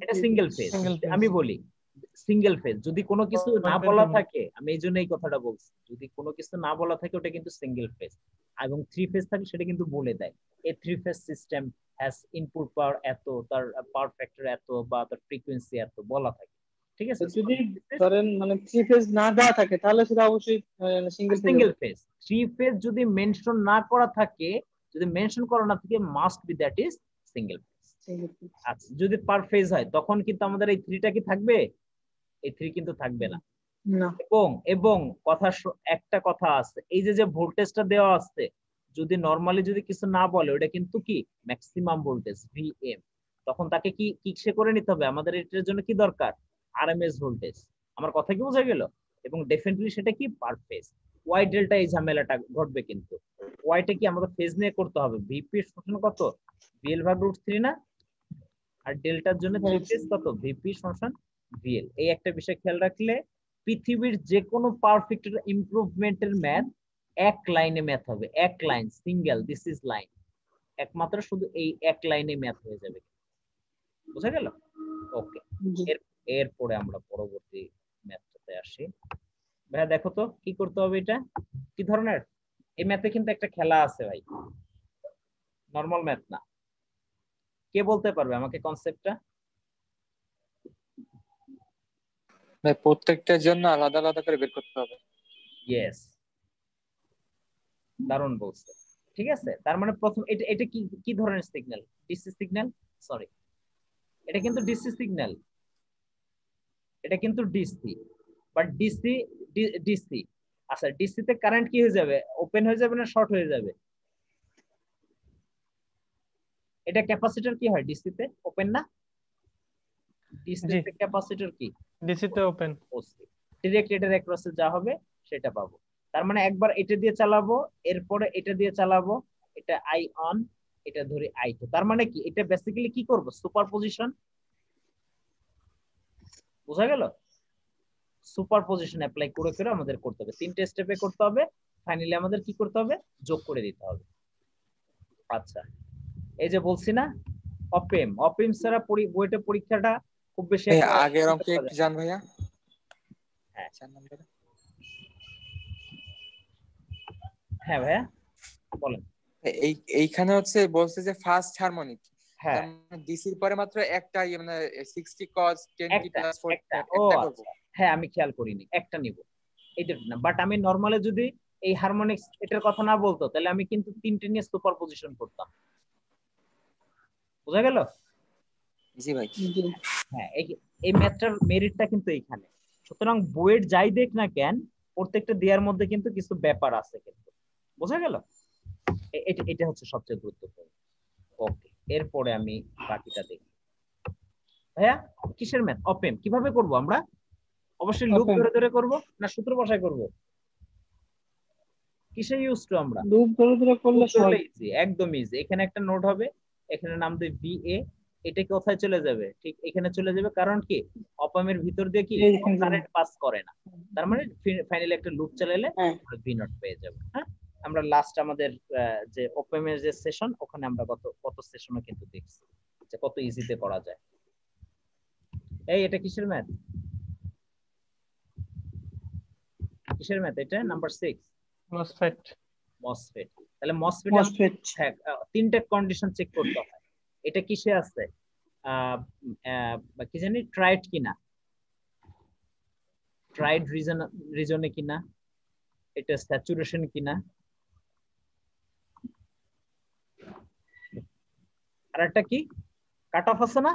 এটা সিঙ্গেল ফেজ। আমি বলি সিঙ্গেল ফেজ, যদি কোনো কিছু না বলা থাকে, আমি এই জন্য এই কথাটা বলছি, যদি কোনো কিছু না বলা থাকে ওটা কিন্তু সিঙ্গেল ফেজ, এবং থ্রি ফেজ থাকে সেটা কিন্তু বলে দেয় এই three phase system has input পাওয়ার এত, তার পাওয়ার ফ্যাক্টর এত, বা তার ফ্রিকোয়েন্সি এত বলা থাকে। ঠিক আছে, যদি ধরেন মানে থ্রি ফেজ না দেওয়া থাকে তাহলে সেটা অবশ্যই সিঙ্গেল ফেজ। থ্রি ফেজ যদি মেনশন না করা থাকে, যদি মেনশন করা না থাকে, must be that is single phase. আচ্ছা, যদি পার ফেজ হয় তখন কিন্তু আমাদের এই থ্রিটা কি থাকবে? এই থ্রি কিন্তু থাকবে না। এবং এবং কথা একটা কথা আছে, এই যে ভোল্টেজটা দেওয়া আছে, যদি নরমালি যদি কিছু না বলে ওটা কিন্তু কি ম্যাক্সিমাম ভোল্টেজ ভিএম, তখন তাকে কি কিসে করে নিতে হবে? আমাদের এটার জন্য কি দরকার? RMS voltage. আমার কথা কি বোঝা গেল? এবং ডেফিনেটলি সেটা কি পার ফেজ। ওয়াই ডেল্টা এই ঝামেলাটা ঘটবে, কিন্তু ওয়াইটা কি আমাদের ফেজ নিয়ে করতে হবে। ভিপি সমান কত ভিএল ভাগ রুট 3 না, আর ডেল্টার জন্য থ্রি ফেজ কত ভিপি সমান ভিএল। এই একটা বিষয় খেয়াল রাখলে পৃথিবীর যে কোনো পারফেক্ট ইমপ্রুভমেন্টের ম্যাথ এক লাইনে ম্যাথ হবে, এক line, single, this is line, একমাত্র শুধু এই এক লাইনে ম্যাথ হয়ে যাবে। বুঝা গেল? ওকে, এরপরে আমরা পরবর্তী ম্যাথটাতে আসি। ভাইয়া দেখো তো কি করতে হবে, এটা কি ধরনের? এই ম্যাথে কিন্তু একটা খেলা আছে ভাই, নরমাল ম্যাথ না। কে বলতে পারবে আমাকে কনসেপ্টটা? ভাই প্রত্যেকটার জন্য আলাদা আলাদা করে বের করতে হবে। ইয়েস, দারুণ বলছে। ঠিক আছে, তার মানে প্রথম এটা এটা কি কি ধরনের সিগন্যাল? ডিসি সিগন্যাল, সরি এটা কিন্তু ডিসি সিগন্যাল, এটা কিন্তু ডিসি, বাট ডিসি ডিসি। আচ্ছা, ডিসি তে কারেন্ট কি হয়ে যাবে? ওপেন হয়ে যাবে না শর্ট হয়ে যাবে? এটা ক্যাপাসিটর কি হয় ডিসি তে? ওপেন না? ডিসি তে ক্যাপাসিটর কি? ডিসি তে ওপেন। ডাইরেক্ট এটার অ্যাক্রসে যা হবে সেটা পাবো। তার মানে একবার এটা দিয়ে চালাবো, এরপরে এটা দিয়ে চালাবো, এটা আই অন, এটা ধরি আই টু। তার মানে কি, এটা বেসিক্যালি কি করব? সুপারপজিশন। বুঝা গেল? সুপারপজিশন অ্যাপ্লাই করে করে আমাদের করতে হবে, তিনটে স্টেপে করতে হবে, ফাইনালি আমাদের কি করতে হবে? যোগ করে দিতে হবে। আচ্ছা, এই যে বলছি না অপেম, অপেম ছাড়া বইটা পরীক্ষাটা খুব বেশি আগের অঙ্কে একটু জান ভাইয়া। হ্যাঁ হ্যাঁ ভাইয়া বলেন। এইখানে হচ্ছে বলছে যে ফার্স্ট হারমোনিক, হ্যাঁ ডিসির পরে মাত্র একটা মানে 60 cos 10t + 4 একটা করব। হ্যাঁ আমি খেয়াল করিনি, একটা নিব এইটা না, বাট আমি নরমালি যদি এই হারমোনিক্স এটার কথা না বলতো তাহলে আমি কিন্তু তিনটে নিয়ে সুপারপজিশন করতাম। বুঝা গেল? জি ভাই। হ্যাঁ, এই ম্যাথটার মেরিটটা কিন্তু এইখানে। সুতরাং বুয়েট যাই দেখ না কেন, প্রত্যেকটা দেওয়ার মধ্যে কিন্তু কিছু ব্যাপার আছে, কিন্তু বোঝা গেল? এটা হচ্ছে সবচেয়ে গুরুত্বপূর্ণ। ওকে, এরপরে আমি বাকিটা দেখি। ভাইয়া কিসের ম্যাথ? অপেম কিভাবে করব আমরা? অবশ্যই লুপ ধরে ধরে করব না সূত্র বসায় করব? কিসে ইউজ টু আমরা? লুপ ধরে ধরে করলে সহজ। ইজি, একদম ইজি। এখানে একটা নোট হবে, এখানে নাম দেই VA, এটা কোথায় চলে যাবে? ঠিক এখানে চলে যাবে। কারণ কি অপামের ভিতর দিয়ে কি কারেন্ট পাস করে না, তার মানে ফাইনালি একটা লুপ চালালে আমরা ভি নট পেয়ে যাব। হ্যাঁ, আমরা লাস্ট আমাদের যে অপামের যে সেশন, ওখানে আমরা কত সেশনও কিন্তু দেখছি যে কত ইজিতে করা যায়। এটা কিসের ম্যাথ? কিসের ম্যাথ এটা? Number 6, MOSFET. মসফেট। তাহলে মসফেট তিনটা কন্ডিশন চেক করতে হয়। এটা কিসে আছে? কি জানি, ট্রাইড কিনা, ট্রাইড রিজনে কিনা, এটা স্যাচুরেশন কিনা, আর একটা কি কাট অফ আছে না?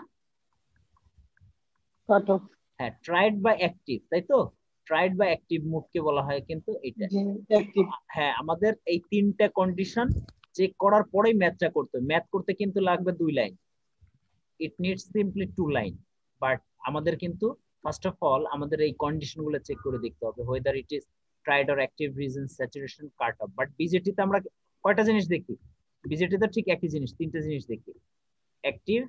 Cut off. হ্যাঁ, ট্রাইড বা অ্যাক্টিভ, তাই তো? ট্রাইড বা অ্যাক্টিভ মোডকে বলা হয় কিন্তু এটা। হ্যাঁ, আমাদের এই তিনটা কন্ডিশন চেক করার পরেই ম্যাথটা করতে হবে। ম্যাথ করতে কিন্তু লাগবে 2 line, it needs simply 2 line. But আমাদের কিন্তু ফার্স্ট অফ অল আমাদের এই কন্ডিশনগুলো চেক করে দেখতে হবে, whether it is tried or active region, saturation, cut off। But BJD তে আমরা কয়টা জিনিস দেখি? বিজেটি তো ঠিক একই জিনিস, তিনটা জিনিস দেখি। অ্যাক্টিভ,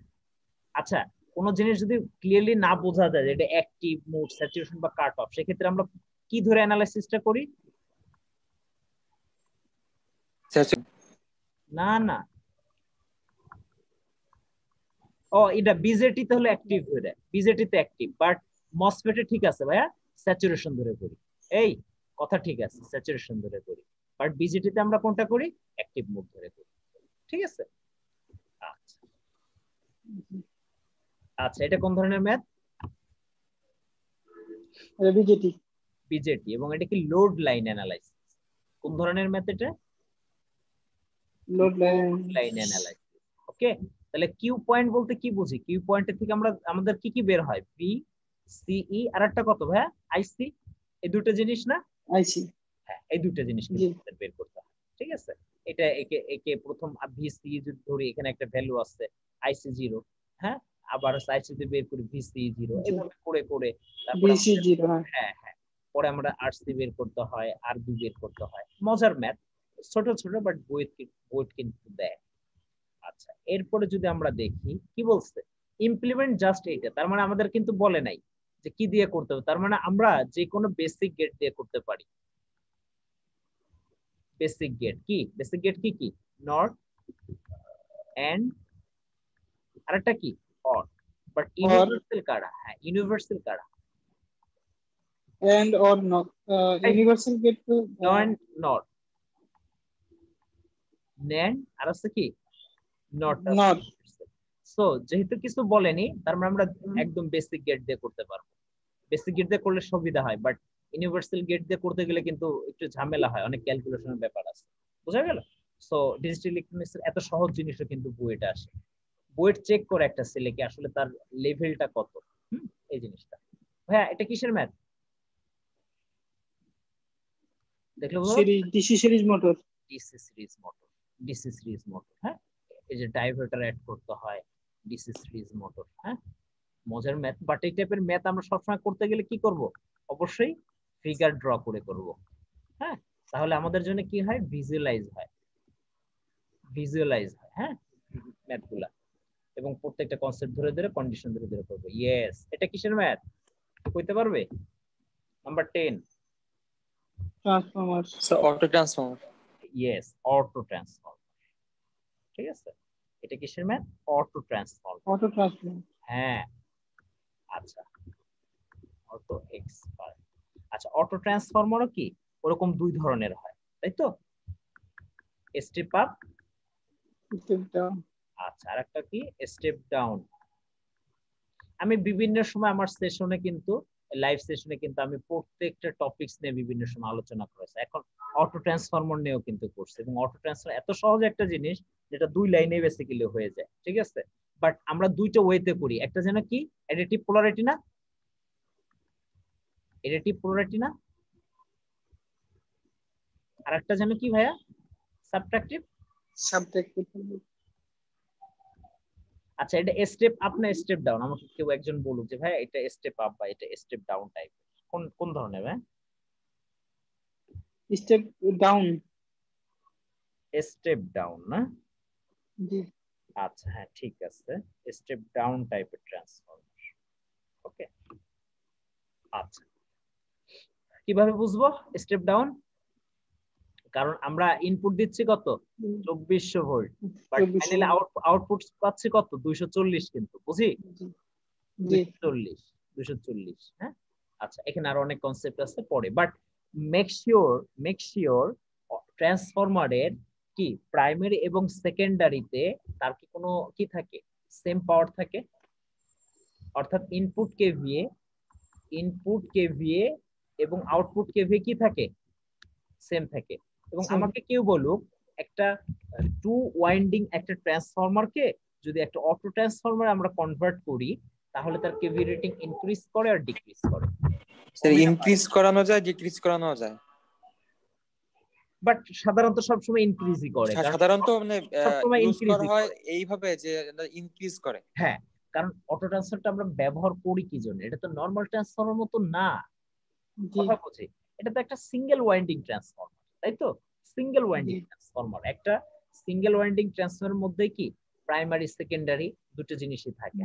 আচ্ছা কোন জিনিস যদি ক্লিয়ারলি না বোঝা যায় যে এটা অ্যাক্টিভ মোড, স্যাচুরেশন বা কাট অফ, সেক্ষেত্রে আমরা কি ধরে অ্যানালাইসিসটা করি? না না, এটা বিজেটি তে হলো অ্যাক্টিভ ধরে, বিজেটি তে অ্যাক্টিভ। বাট মসফেটে ঠিক আছে ভাইয়া, স্যাচুরেশন ধরে করি। এই কথা ঠিক আছে, স্যাচুরেশন ধরে করি। বাট বিজেটি তে আমরা কোনটা করি? অ্যাক্টিভ মোড ধরে করি। ঠিক আছে? আচ্ছা আচ্ছা, এটা কোন ধরনের ম্যাথ? বিজেটি। বিজেটি। এবং এটা কি লোড লাইন অ্যানালাইসিস। কোন ধরনের ম্যাথ এটা? Load line analysis. ওকে, তাহলে কিউ পয়েন্ট বলতে কি বুঝি? কিউ পয়েন্টের থেকে আমাদের কি বের হয়? বি, সিই, আর একটা কত ভাইয়া? আইসি। এই দুটো জিনিস না? আইসি। হ্যাঁ, এই দুটো জিনিস কিন্তু বের করতে হয়। ঠিক আছে? এটা একে প্রথম ভিসি যদি ধরি, এখানে একটা ভ্যালু আছে আইসি 0, হ্যাঁ, আবার আইসি তে বের করি ভিসি 0, এভাবে করে করে তারপরে ভিসি 0। হ্যাঁ হ্যাঁ, পরে আমরা আরসি বের করতে হয়, আরবি বের করতে হয়। মজার ম্যাথ, ছোট ছোট, বাট বইট কিন্তু দেয়। আচ্ছা, এরপরে যদি আমরা দেখি কি বলছে, ইমপ্লিমেন্ট জাস্ট এইটা। তার মানে আমাদের কিন্তু বলে নাই যে কি দিয়ে করতে হবে। তার মানে আমরা যে কোনো বেসিক গেট দিয়ে করতে পারি। বেসিক গেট কি? বেসিক গেট কি কি? নট, এন্ড, আরেকটা কি? অর। বাট ইউনিভার্সাল কারা? হ্যাঁ, ইউনিভার্সাল কারা? And or not. Universal gate তো নট, নট, নেন, আর আছে কি? নট। নট। সো যেহেতু কিছু বলেনি, তার মানে আমরা একদম বেসিক গেট দিয়ে করতে পারবো। বেসিক গেট দিয়ে করলে সুবিধা হয়, বাট ইউনিভার্সাল গেট দিয়ে করতে গেলে কিন্তু একটু ঝামেলা হয়, অনেক ক্যালকুলেশনের ব্যাপার আছে। বুঝা গেল? সো ডিজিটাল ইলেকট্রনিক্স এত সহজ জিনিসও কিন্তু বুয়েটে আসে। বুয়েট চেক করে একটা ছেলেকে আসলে তার লেভেলটা কত, এই জিনিসটা। ভাইয়া এটা কিসের ম্যাথ? দেখলো DC series motor. DC series motor, DC series motor. হ্যাঁ, এই যে ডাইভার্টার অ্যাড করতে হয়, ডিসি সিরিজ মোটর। হ্যাঁ, মজার ম্যাথ। বাট এই টাইপের ম্যাথ আমরা সবসময় করতে গেলে কি করব? অবশ্যই ফিগার ড্র করে করব। হ্যাঁ, তাহলে আমাদের জন্য কি হয়? ভিজুয়ালাইজ হয়, ভিজুয়ালাইজ হয়। হ্যাঁ, ম্যাথগুলা, এবং প্রত্যেকটা কনসেপ্ট ধরে ধরে, কন্ডিশন ধরে ধরে করব। ইয়েস, এটা কিসের ম্যাথ কইতে পারবে? Number 10, transformer. Auto transformer. Yes, auto transformer. ঠিক আছে, এটা কিসের math? Auto transformer. Auto transformer. হ্যাঁ, আচ্ছা, অটো এক্সপার্ট। আচ্ছা, অটো ট্রান্সফরমারও কি ওরকম দুই ধরনের হয়, তাই তো? Step up, step down. আচ্ছা, আর একটা কি? Step down. আমি বিভিন্ন সময় আমার সেশনে কিন্তু, লাইভ সেশনে কিন্তু আমি প্রত্যেকটা টপিকস নিয়ে বিভিন্ন সময় আলোচনা করেছি। এখন অটো ট্রান্সফরমার নিয়েও কিন্তু করছি, এবং অটো ট্রান্সফার এত সহজ একটা জিনিস যেটা 2 লাইনে বেসিক্যালি হয়ে যায়। ঠিক আছে, বাট আমরা দুইটা ওয়েতে করি, একটা যেন কি অ্যাডিটিভ পোলারিটি না, অ্যাডিটিভ পোলারিটি না, আর একটা যেন কি ভাইয়া সাবট্রাকটিভ। আচ্ছা এটা স্টেপ আপ না স্টেপ ডাউন, আমাকে কেউ একজন বলুক যে ভাই এটা স্টেপ আপ বা এটা স্টেপ ডাউন টাইপ, কোন কোন ধরনের ভাই? Step down. স্টেপ ডাউন না? জি। আচ্ছা হ্যাঁ ঠিক আছে, স্টেপ ডাউন টাইপের ট্রান্সফরমার। ওকে আচ্ছা কিভাবে বুঝবো স্টেপ ডাউন? কারণ আমরা ইনপুট দিচ্ছি কত 2400 ভোল্ট, বাট ফাইনালি আউটপুট পাচ্ছি কত 240, কিন্তু বুঝি 240। হ্যাঁ আচ্ছা এখানে আরো অনেক কনসেপ্ট আছে পরে, বাট মেক শিওর ট্রান্সফরমারের কি প্রাইমারি এবং সেকেন্ডারিতে তার কি কোনো কি থাকে সেম পাওয়ার থাকে, অর্থাৎ ইনপুট কেভিএ এবং আউটপুট কেভিএ কি থাকে সেম থাকে। এবং আমাকে কেউ বলুক একটা 2 ওয়াইন্ডিং একটা ট্রান্সফরমারকে যদি একটা অটো ট্রান্সফরমার আমরা কনভার্ট করি তাহলে তার কেভি রেটিং ইনক্রিজ করে আর ডিক্রিজ করে। স্যার ইনক্রিজ করানো যায়, ডিক্রিজ করানো যায়, বাট সাধারণত সবসময় ইনক্রিজই করে, সাধারণত মানে সবসময় ইউজ ইনক্রিজ করা হয় এইভাবে যে ইনক্রিজ করে। হ্যাঁ কারণ অটো ট্রান্সফারটা আমরা ব্যবহার করি কি জন্য, এটা তো নরমাল ট্রান্সফরমার মতো না, কথা বুঝি, এটা তো একটা সিঙ্গেল ওয়াইন্ডিং ট্রান্সফরমার, তাই তো? সিঙ্গেল ওয়াইন্ডিং ট্রান্সফরমার, একটা সিঙ্গেল ওয়াইন্ডিং ট্রান্সফরমারের মধ্যে কি প্রাইমারি সেকেন্ডারি দুটো জিনিসই থাকে।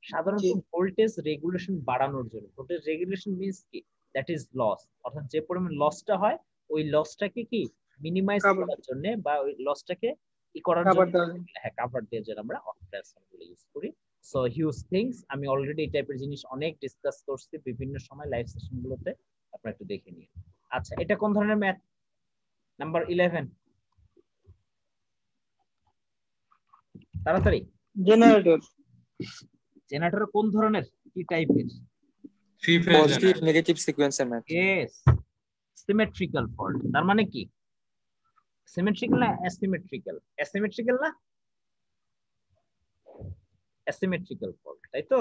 সাধারণত ভোল্টেজ রেগুলেশন বাড়ানোর জন্য, ভোল্টেজ রেগুলেশন মিন্স কি দ্যাট ইজ লস, অর্থাৎ যে পরিমাণ লসটা হয় ওই লসটাকে কি মিনিমাইজ করার জন্য বা ওই লসটাকে ই করার জন্য, হ্যাঁ কভার দেওয়ার জন্য আমরা অটো ট্রান্সফরমার ইউজ করি। সো হিউজ থিংস, আমি অলরেডি এই টাইপের জিনিস অনেক ডিসকাস করছি বিভিন্ন সময় লাইভ সেশন গুলোতে, আপনারা একটু দেখে নিন। আচ্ছা এটা কোন ধরনের ম্যাথ? নাম্বার 11 তাড়াতাড়ি। জেনারেটর কোন ধরনের কি টাইপের? থ্রি ফেজ পজিটিভ নেগেটিভ সিকোয়েন্সের ম্যাথ। यस সিমেট্রিক্যাল ফল্ট, তার মানে কি সিমেট্রিক্যাল না অ্যাসিমেট্রিক্যাল? অ্যাসিমেট্রিক্যাল না অ্যাসিমেট্রিক্যাল ফল্ট, তাই তো?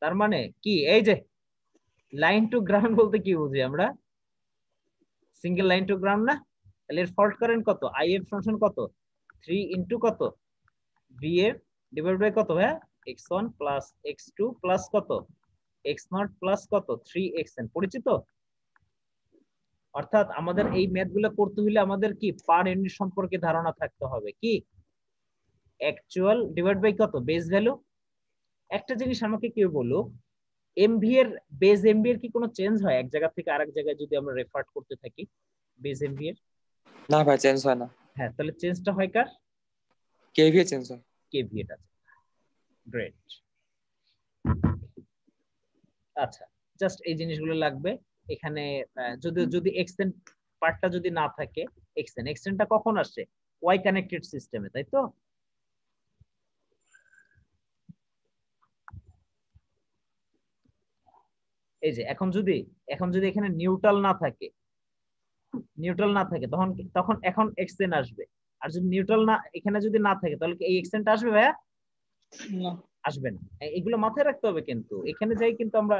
তার মানে কি এই যে লাইন টু গ্রাউন্ড বলতে কি বুঝি আমরা? সিঙ্গেল লাইন টু গ্রাউন্ড না? তাহলে এর ফল্ট কারেন্ট কত? আইএফ সমান কত 3 ইনটু কত ভিএফ ডিভাইড বাই কত ভাই x1 প্লাস x2 প্লাস কত x0 প্লাস কত 3xn, পরিচিত? অর্থাৎ আমাদের এই ম্যাথ গুলো করতে হলে আমাদের কি পার ইউনিট সম্পর্কে ধারণা থাকতে হবে, কি অ্যাকচুয়াল ডিভাইড বাই কত বেস ভ্যালু। একটা জিনিস আমাকে কেউ বলো এমভি এর বেস এমভি এর কি কোনো চেঞ্জ হয় এক জায়গা থেকে আরেক জায়গায় যদি আমরা রেফার করতে থাকি? বেস এমভি এর না ভাই চেঞ্জ হয় না। হ্যাঁ তাহলে চেঞ্জটা হয় কার? কেভিএ চেঞ্জ হয়। কেভিএ টা। গ্রেট। আচ্ছা জাস্ট এই জিনিসগুলো লাগবে এখানে। যদি এক্সটেন্ড পার্টটা যদি না থাকে, এক্সটেন্ডটা কখন আসে? ওয়াই কানেক্টেড সিস্টেমে, তাই তো? এই যে এখন যদি এখানে নিউট্রাল না থাকে তখন এখন এক্সটেন্ড আসবে, আর যদি নিউট্রাল না এখানে যদি না থাকে তাহলে কি এই এক্সটেন্ডটা আসবে ভাইয়া? না আসবে না। এগুলো মাথায় রাখতে হবে, কিন্তু এখানে যাই কিন্তু আমরা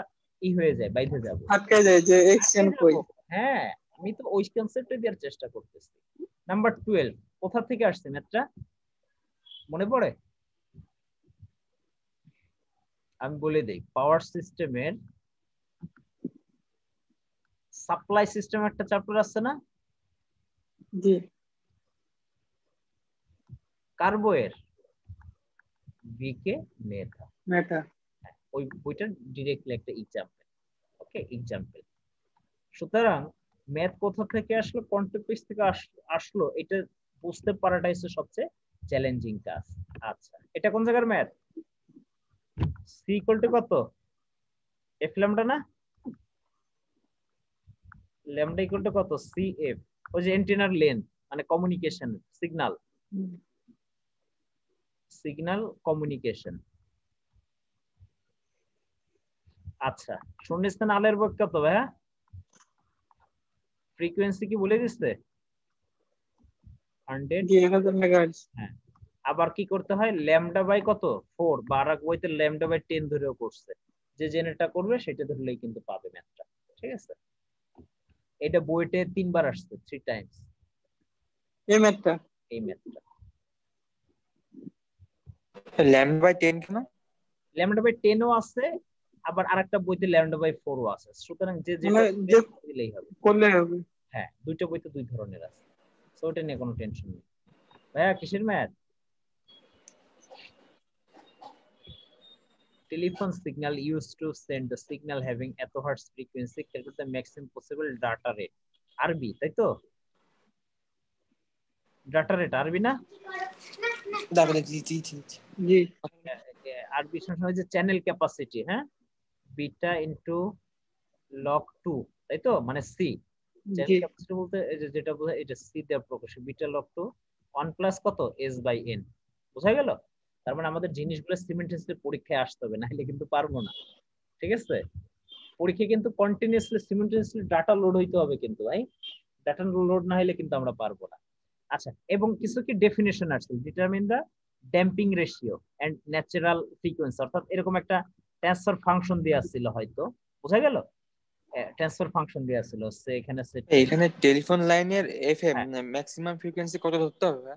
ই হয়ে যায়, বাইরে যাব, আটকে যায় যে এক্সটেন্ড কই। হ্যাঁ আমি তো ওই কনসেপ্টে দেওয়ার চেষ্টা করতেছি। নাম্বার 12 কোথা থেকে আসছে ম্যাথটা মনে পড়ে? আমি বলে দেই, পাওয়ার সিস্টেমের সাপ্লাই সিস্টেম একটা চ্যাপ্টার আছে না? জি। কার্বোয়ের বিকে মেথা, ওই বইটা ডিরেক্টলি একটা এক্সাম্পল। ওকে এক্সাম্পল। সুতরাং ম্যাথ কোথা থেকে আসলো, কন্টেক্সট থেকে আসলো, এটা বুঝতে পারাটাই হচ্ছে সবচেয়ে চ্যালেঞ্জিং কাজ। আচ্ছা এটা কোন জায়গার ম্যাথ? সি ইকুয়াল টু কত এফ ল্যামডা না? ল্যামডা ইকুয়াল টু কত সি এফ, ওই যে অ্যান্টেনার লেন্থ মানে কমিউনিকেশন সিগন্যাল কমিউনিকেশন। আচ্ছা শূন্যস্থান আলের বক কত ভাইয়া? ফ্রিকোয়েন্সি কি বলে দিচ্ছে? 100 1000 মেগাহার্টজ। হ্যাঁ আবার কি করতে হয় ল্যামডা বাই কত 4 বা আর এক বইতে ল্যামডা বাই 10 ধরেও করছে, যে জেনেটা করবে সেটা ধরলেই কিন্তু পাবে ম্যাথটা। ঠিক আছে, এটা বইতে 3 বার আসছে, 3 টাইমস এই ম্যাথটা। এই ম্যাথটা ল্যামডা বাই 10 কেন? ল্যামডা বাই 10 ও আছে, আবার আরেকটা বইতে ল্যামডা বাই 4 ও আছে। সুতরাং যে যেটা মানে যে দিলেই হবে। করলে হবে। হ্যাঁ, দুইটা বইতে দুই ধরনের আছে, সো ওটা নিয়ে কোনো টেনশন নেই। ভাইয়া কিসের math? Telephone signal used to send the signal having এত hertz frequency calculate the maximum possible data rate। আরবি তাই তো? ডাটা রেট আরবি না? জি আরবি সময় যে চ্যানেল ক্যাপাসিটি, হ্যাঁ, বিটা ইনটু লগ 2 তাই তো, মানে সি। চ্যানেল ক্যাপাসিটি বলতে এই যে যেটা বোঝায় এটা সি দিয়ে প্রকাশ, বিটা লগ 2 1 প্লাস কত এস বাই এন। বোঝা গেল? তার মানে আমাদের জিনিসগুলো সিমেন্টেন্সলি পরীক্ষায় আসতে হবে, নাহলে কিন্তু পারবো না। ঠিক আছে, পরীক্ষায় কিন্তু কন্টিনিউয়াসলি সিমেন্টেন্সলি ডাটা লোড হইতে হবে কিন্তু ভাই, ডাটা লোড না হলে কিন্তু আমরা পারবো না। আচ্ছা, এবং কিছু কি ডেফিনিশন আছে, determine the damping ratio and natural frequency, অর্থাৎ এরকম একটা ট্রান্সফার ফাংশন দেয়া ছিল হয়তো, বোঝা গেল? ট্রান্সফার ফাংশন দেয়া ছিল সে এখানে এখানে টেলিফোন লাইনের এফএম ম্যাক্সিমাম ফ্রিকোয়েন্সি কত ধরতে হবে?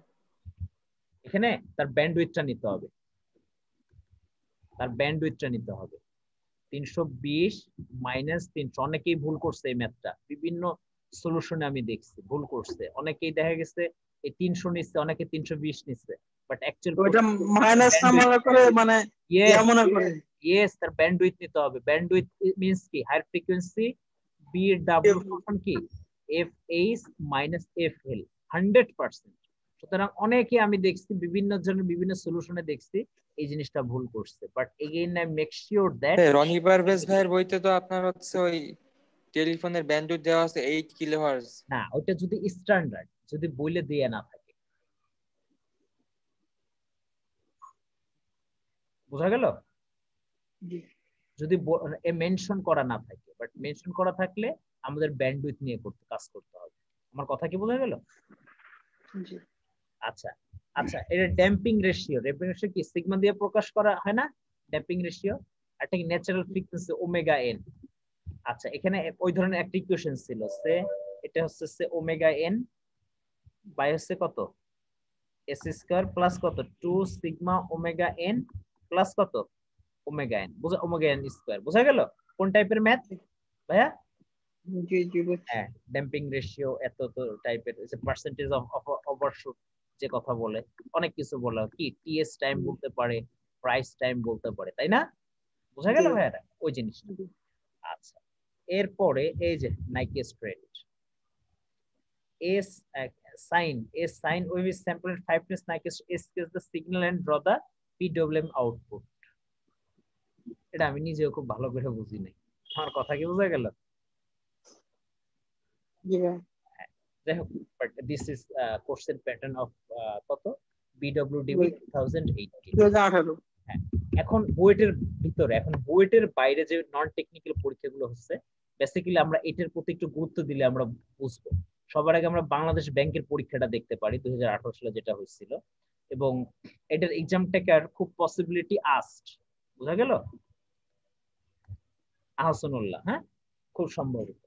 এখানে তার ব্যান্ডউইথটা নিতে হবে, তার ব্যান্ডউইথটা নিতে হবে 320 মাইনাস 300। অনেকেই ভুল করছে এই ম্যাথটা, বিভিন্ন সলিউশনে আমি দেখছি ভুল করছে, অনেকেই দেখা গেছে এই 300 নিচ্ছে, অনেকে 320 নিচ্ছে, বাট অ্যাকচুয়াল ওটা মাইনাস নাম্বার করে মানে কেমন করে? ইয়েস, তার ব্যান্ডউইথ নিতে হবে। ব্যান্ডউইথ মিন্স কি হায়ার ফ্রিকোয়েন্সি বি ডাব্লিউ সমান কি F H minus F L 100%। সুতরাং অনেকে আমি দেখছি বিভিন্ন জনের বিভিন্ন সলিউশনে দেখছি এই জিনিসটা ভুল করছে, but again I make sure that Roni Parvez ভাইয়ের বইতে তো আপনার হচ্ছে ওই টেলিফোনের ব্যান্ডউইথ দেওয়া আছে 8 কিলোহার্টজ। না, ওটা যদি স্ট্যান্ডার্ড যদি বইলে দিয়ে না থাকে, বোঝা গেল? যদি মেনশন করা না থাকে, বাট মেনশন করা থাকলে আমাদের ব্যান্ডউইথ নিয়ে কাজ করতে হবে। আমার কথা কি বোঝা গেল? আচ্ছা আচ্ছা, এটা ড্যাম্পিং রেশিও, ড্যাম্পিং রেশিও কি সিগমা দিয়ে প্রকাশ করা হয় না? ড্যাম্পিং রেশিও একটা কি ন্যাচারাল ফ্রিকোয়েন্সি ওমেগা এন। আচ্ছা, এখানে ওই ধরনের একটা ইকুয়েশন ছিল, সে এটা হচ্ছে সে ওমেগা এন বাই হচ্ছে কত এস স্কয়ার প্লাস কত 2 সিগমা ওমেগা এন প্লাস কত ওমেগা এন, বুঝা ওমেগা এন স্কয়ার। বোঝা গেল কোন টাইপের ম্যাথ ভাইয়া? জি জি হ্যাঁ, ড্যাম্পিং রেশিও এত তো টাইপের, পার্সেন্টেজ অফ ওভারশুট যে কথা বলে, অনেক কিছু বলে, কি টিএস টাইম বলতে পারে, প্রাইস টাইম বলতে পারে, তাই না? বোঝা গেল ভাইয়া ওই জিনিসটা? আচ্ছা, এরপরে এই যে Nyquist rate S sine S sine wave is sampled 5 times Nyquist S gets the signal and draw the PWM output. এটা আমি নিজেও খুব ভালো করে বুঝি নাই, আমার কথা কি বোঝা গেল? যাই হোক, but this is question pattern of কত বিডব্লিউডিবি 2018। হ্যাঁ, এখন বুয়েটের ভিতরে, এখন বুয়েটের বাইরে যে নন টেকনিক্যাল পরীক্ষাগুলো হচ্ছে, বেসিক্যালি আমরা এটার প্রতি একটু গুরুত্ব দিলে আমরা বুঝবো। সবার আগে আমরা বাংলাদেশ ব্যাংকের পরীক্ষাটা দেখতে পারি 2018 সালে যেটা হয়েছিল, এবং এটার এক্সাম টেকার খুব পসিবিলিটি আস্ট, বোঝা গেল? আহসানুল্লাহ, হ্যাঁ, খুব সম্ভবত।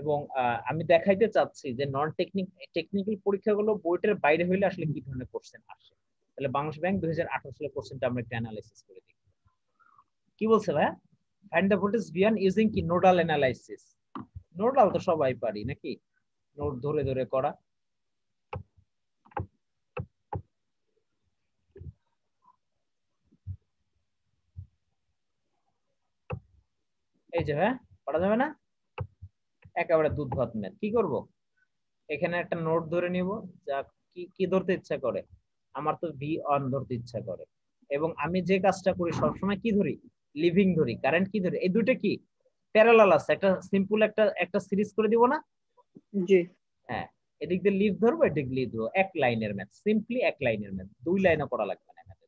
এবং আমি দেখাইতে চাচ্ছি যে নন টেকনিক্যাল পরীক্ষাগুলো বুয়েটের বাইরে হইলে আসলে কি ধরনের কোশ্চেন আসে। তাহলে বাংলাদেশ ব্যাংক 2018 সালের কোশ্চেনটা আমরা একটু অ্যানালাইসিস করে দেখি। কি বলছে ভাই? Find the voltage VN using কি নোডাল অ্যানালাইসিস। নোডাল তো সবাই পারি নাকি, নোড ধরে ধরে করা। এই যে হ্যাঁ, পড়া যাবে না, একেবারে দুধ ভাত ম্যাথ। কি করব, এখানে একটা নোট ধরে নিব, যা কি কি ধরতে ইচ্ছা করে, আমার তো ভি অন ধরতে ইচ্ছা করে, এবং আমি যে কাজটা করি সবসময় কি ধরি, লিভিং ধরি, কারেন্ট কি ধরি, এই দুটো কি প্যারালাল আছে, একটা সিম্পল একটা সিরিজ করে দিব না? জি হ্যাঁ, এদিক দিয়ে লিভ ধরবো, এদিক লিভ ধরবো, এক লাইনের ম্যাথ, সিম্পলি এক লাইনের ম্যাথ, দুই লাইনও করা লাগবে না ম্যাথে।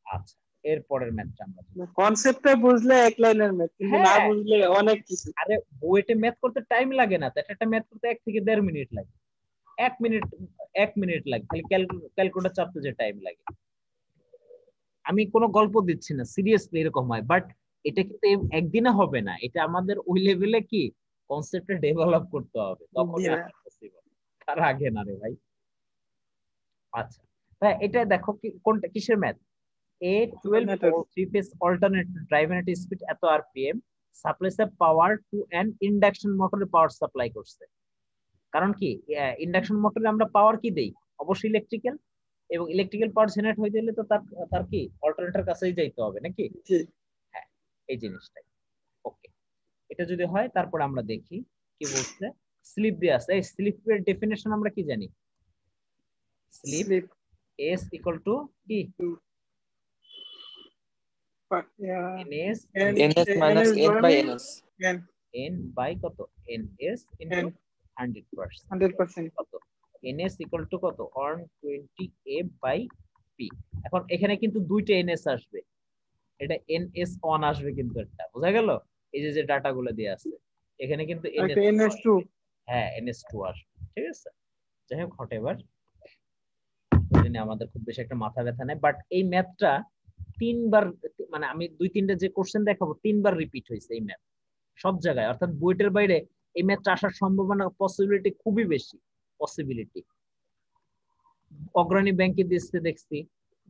আচ্ছা, এর পরের ম্যাথটা আমরা কনসেপ্টটা বুঝলে এক লাইনের ম্যাথ, কিন্তু না বুঝলে অনেক কিছু। আরে বুয়েটে ম্যাথ করতে টাইম লাগে না, তো একটা ম্যাথ করতে 1 থেকে 1.5 মিনিট লাগে। এক মিনিট লাগে, খালি ক্যালকুলেটর চাপতে যে টাইম লাগে। আমি কোনো গল্প দিচ্ছি না, সিরিয়াসলি এরকম হয়। বাট এটা কিন্তু একদিনে হবে না, এটা আমাদের ওই লেভেলে কি কনসেপ্টটা ডেভেলপ করতে হবে, তখন পসিবল, তার আগে না রে ভাই। আচ্ছা ভাই, এটা দেখো কোনটা কিসের math? A 12 3-phase alternate drive unit speed এত rpm supplies the power to an induction motor power supply করছে। কারণ কি ইন্ডাকশন মোটরে আমরা পাওয়ার কি দেই? অবশ্যই ইলেকট্রিক্যাল, এবং ইলেকট্রিক্যাল পাওয়ার জেনারেট হয়ে গেলে তো তার কি অল্টারনেটর কাছেই যাইতে হবে নাকি? হ্যাঁ, এই জিনিসটাই। ওকে, এটা যদি হয় তারপর আমরা দেখি কি বলছে। স্লিপ দিয়ে আছে, এই স্লিপের ডেফিনেশন আমরা কি জানি? স্লিপ s equal to কি? ns minus n by ns n by কত? ns into 100% কত? ns equal to কত? 120a by p। এখন এখানে কিন্তু দুইটা ns আসবে, এটা ns1 আসবে কিন্তু, এটা বোঝা গেল? এই যে ডাটা গুলো দিয়ে আছে এখানে কিন্তু ns2, হ্যাঁ ns2 আসবে, ঠিক আছে? যাই হোক, হোয়াটএভার, আমাদের খুব বেশি একটা মাথা ব্যথা নেই। বাট এই ম্যাথটা 3বার, মানে আমি 2-3টা যে কোশ্চেন দেখাবো 3বার রিপিট হয়েছে এই ম্যাথ সব জায়গায়, অর্থাৎ বুয়েটের বাইরে এই ম্যাথটা আসার সম্ভাবনা, পসিবিলিটি খুবই বেশি। পসিবিলিটি অগ্রণী ব্যাংকে দিচ্ছে দেখছি,